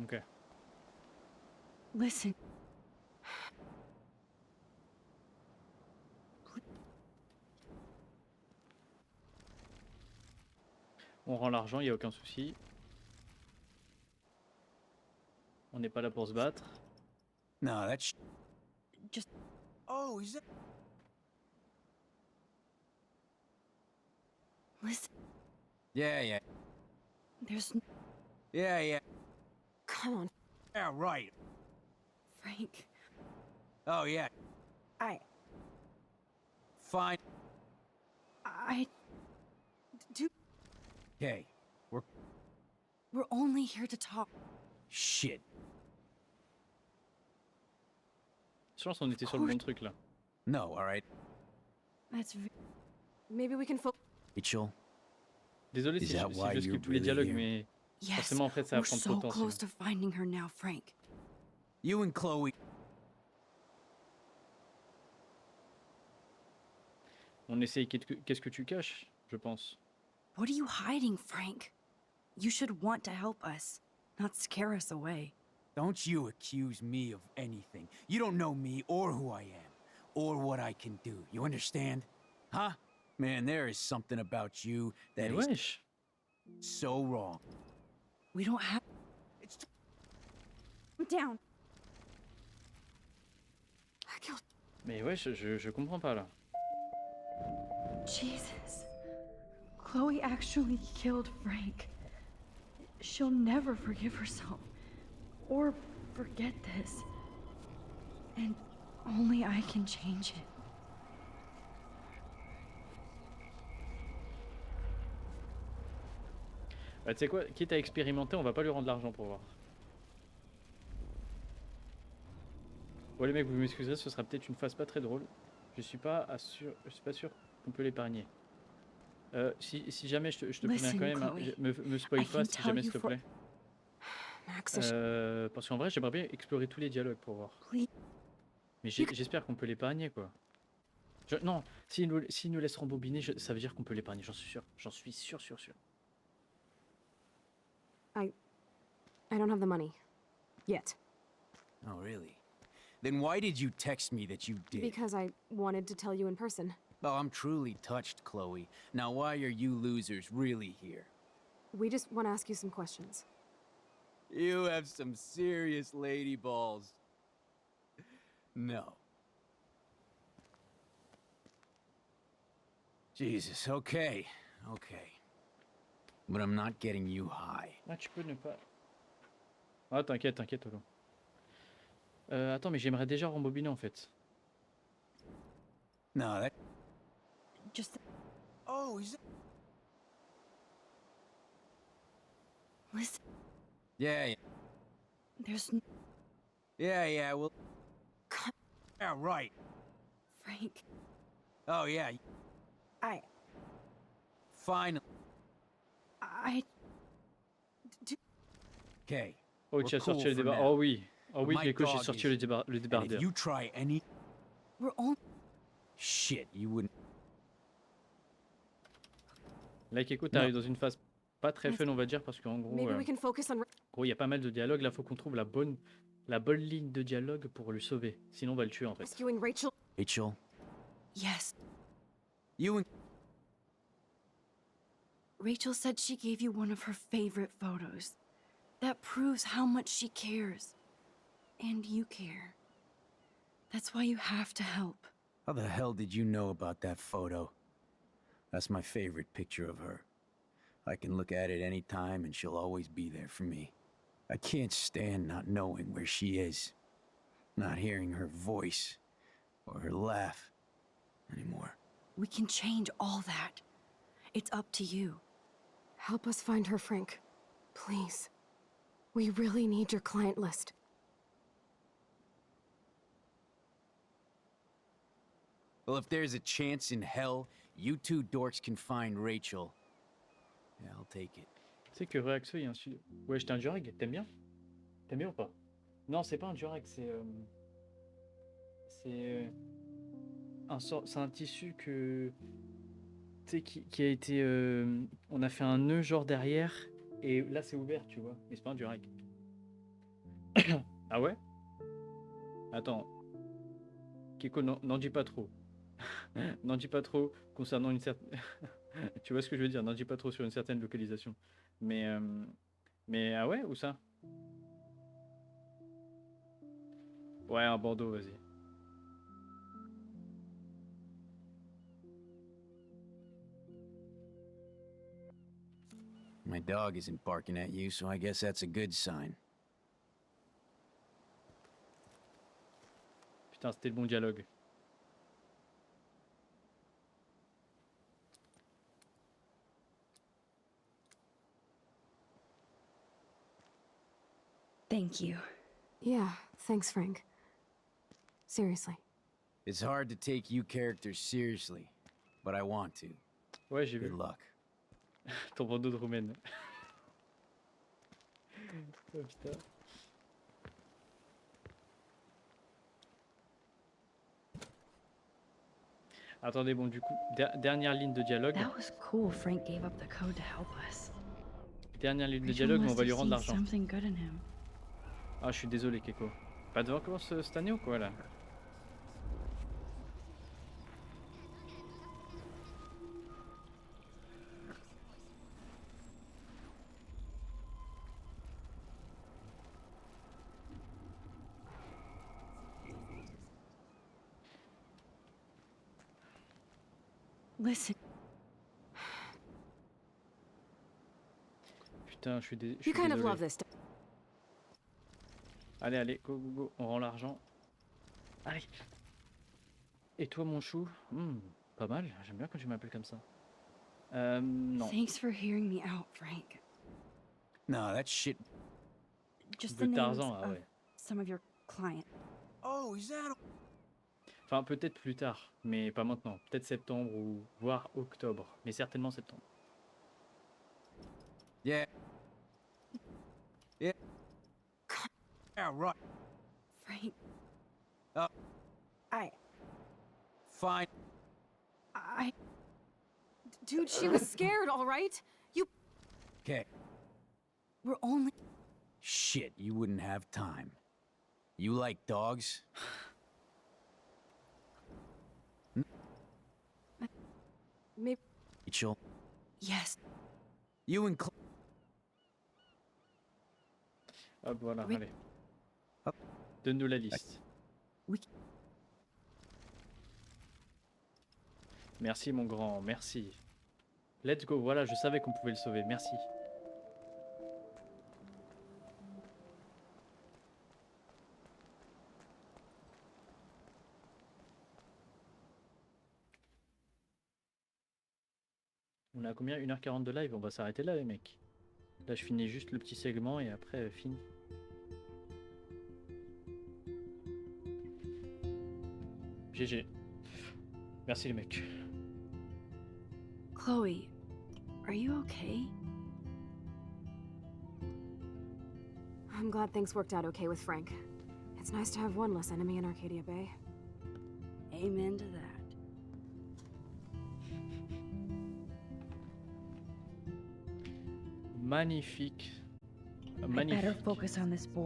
Ok. Listen. On rend l'argent, il n'y a aucun souci. On n'est pas là pour se battre. No, that's... Just... Oh, is that... Listen. Yeah. There's... Yeah. Come on. Yeah, right. Frank. Oh, yeah. Fine. Okay, We're only here to talk. Shit. Je pense qu'on était sur le bon truc là. No, all right. Maybe we can focus. Rachel, Désolé Is si that je why skip you're tous les really dialogues, here? mais Yes, forcément après ça va we're prendre trop de so temps. close sinon. to finding her now, Frank. you and Chloe. On essaye qu'est-ce que tu caches, je pense. What are you hiding, Frank? You should want to help us, not scare us away. Don't you accuse me of anything. You don't know me or who I am, or what I can do. You understand? Huh? Man, there is something about you that Mais is wesh. so wrong. We don't have. It's I'm down. Mais wesh, je comprends pas là. Jesus. Chloe actually killed Frank. She'll never forgive herself. Or forget this. And only I can change it. Bah, tu sais quoi, quitte à expérimenter, on va pas lui rendre l'argent pour voir. Ouais les mecs, vous m'excuserez, ce sera peut-être une phase pas très drôle. Je suis pas sûr qu'on peut l'épargner. Si jamais je te préviens Listen, quand même, hein, Chloé, me spoil I pas can si tell jamais you s'il te for- plaît. Max, Parce qu'en vrai j'aimerais bien explorer tous les dialogues pour voir. Please. Mais j'espère qu'on peut l'épargner quoi. Non, s'il nous laisse rembobiner, ça veut dire qu'on peut l'épargner, j'en suis sûr. J'en suis sûr. I don't have the money. Yet. Oh, really? Then why did you text me that you did? Because I wanted to tell you in person. Oh, I'm truly touched, Chloe. Now, why are you losers really here? We just want to ask you some questions. You have some serious lady balls. No. Jesus, okay. But I'm not getting you high. Ah tu peux ne pas... Ah t'inquiète Olo. Attends mais j'aimerais déjà rembobiner en fait. No, that... Just Oh, is it... listen. Yeah, There's well... Yeah, right. Frank. Oh, yeah, finally. Okay. Oh we're tu as cool sorti le for débat. now. Oh oui, My Gecko, j'ai dog sorti is- le And if débardeur. you try any... We're on. Shit, you wouldn't... Là Gecko t'arrives dans une phase pas très fun on va dire parce qu'en gros... Maybe we can focus on. Gros, il y a pas mal de dialogues, là faut qu'on trouve la bonne ligne de dialogue pour le sauver. Sinon on va le tuer en fait. Rescuing Rachel. Rachel, Yes. you and... Rachel said she gave you one of her favorite photos. That proves how much she cares. And you care. That's why you have to help. How the hell did you know about that photo? That's my favorite picture of her. I can look at it any time and she'll always be there for me. I can't stand not knowing where she is. Not hearing her voice or her laugh anymore. We can change all that. It's up to you. Help us find her, Frank. Please. We really need your client list. Well, if there's a chance in hell, you two dorks can find Rachel. Yeah, I'll take it. Tu sais que Reaxo il y a un studio. Ouais, j'étais un durag, t'aimes bien? T'aimes bien ou pas? Non, c'est pas un durag, c'est c'est un tissu que tu sais qui a été on a fait un nœud genre derrière et là c'est ouvert, tu vois. Mais c'est pas un durag. Ah ouais? Attends. Kiko, n'en dis pas trop. N'en dis pas trop concernant une certaine... Tu vois ce que je veux dire? N'en dis pas trop sur une certaine localisation. Mais ah ouais, où ça? Ouais, un Bordeaux, vas-y. My dog isn't barking at you, so I guess that's a good sign. Putain, c'était le bon dialogue. Thank you. Yeah, thanks, Frank. Seriously. It's hard to take you characters seriously, but I want to. Ouais, j'ai vu. Good luck. Ton bandeau de roumaine. Oh putain. Attendez, bon, du coup, dernière ligne de dialogue. That was cool. Frank gave up the code to help us. Dernière ligne de Rachel dialogue, mais on must va lui have rendre seen l'argent. something good in him. Ah, je suis désolé, Keiko. Pas de vacances cette année ou quoi là? Listen, Putain, je suis You désolé. kind of love this stuff. Allez, allez, go, go, go, on rend l'argent. Allez. Et toi, mon chou? Pas mal, j'aime bien quand tu m'appelles comme ça. Non. thanks for hearing me out, Frank. No, that shit. Just De the names Tarzan, ah of ouais. some of your clients. Oh, is that? Enfin, peut-être plus tard, mais pas maintenant. Peut-être septembre ou voire octobre, mais certainement septembre. Yeah. Yeah. Yeah, right. Frank. Uh. I. Fine. Dude, she was scared, all right? You Okay. We're only. Shit, you wouldn't have time. You like dogs? maybe Rachel, Yes. you and Hop, voilà, Oui. allez. Donne-nous la liste. Oui. Merci, mon grand, merci. Let's go, voilà, je savais qu'on pouvait le sauver, merci. On a combien? 1h40 de live? On va s'arrêter là, les mecs. Là, je finis juste le petit segment et après, fini. GG. Merci, les mecs. Chloe, are you okay? I'm glad things worked out okay with Frank. It's nice to have one less enemy in Arcadia Bay. Amen to that. Magnifique. I better Magnifique. focus on this board.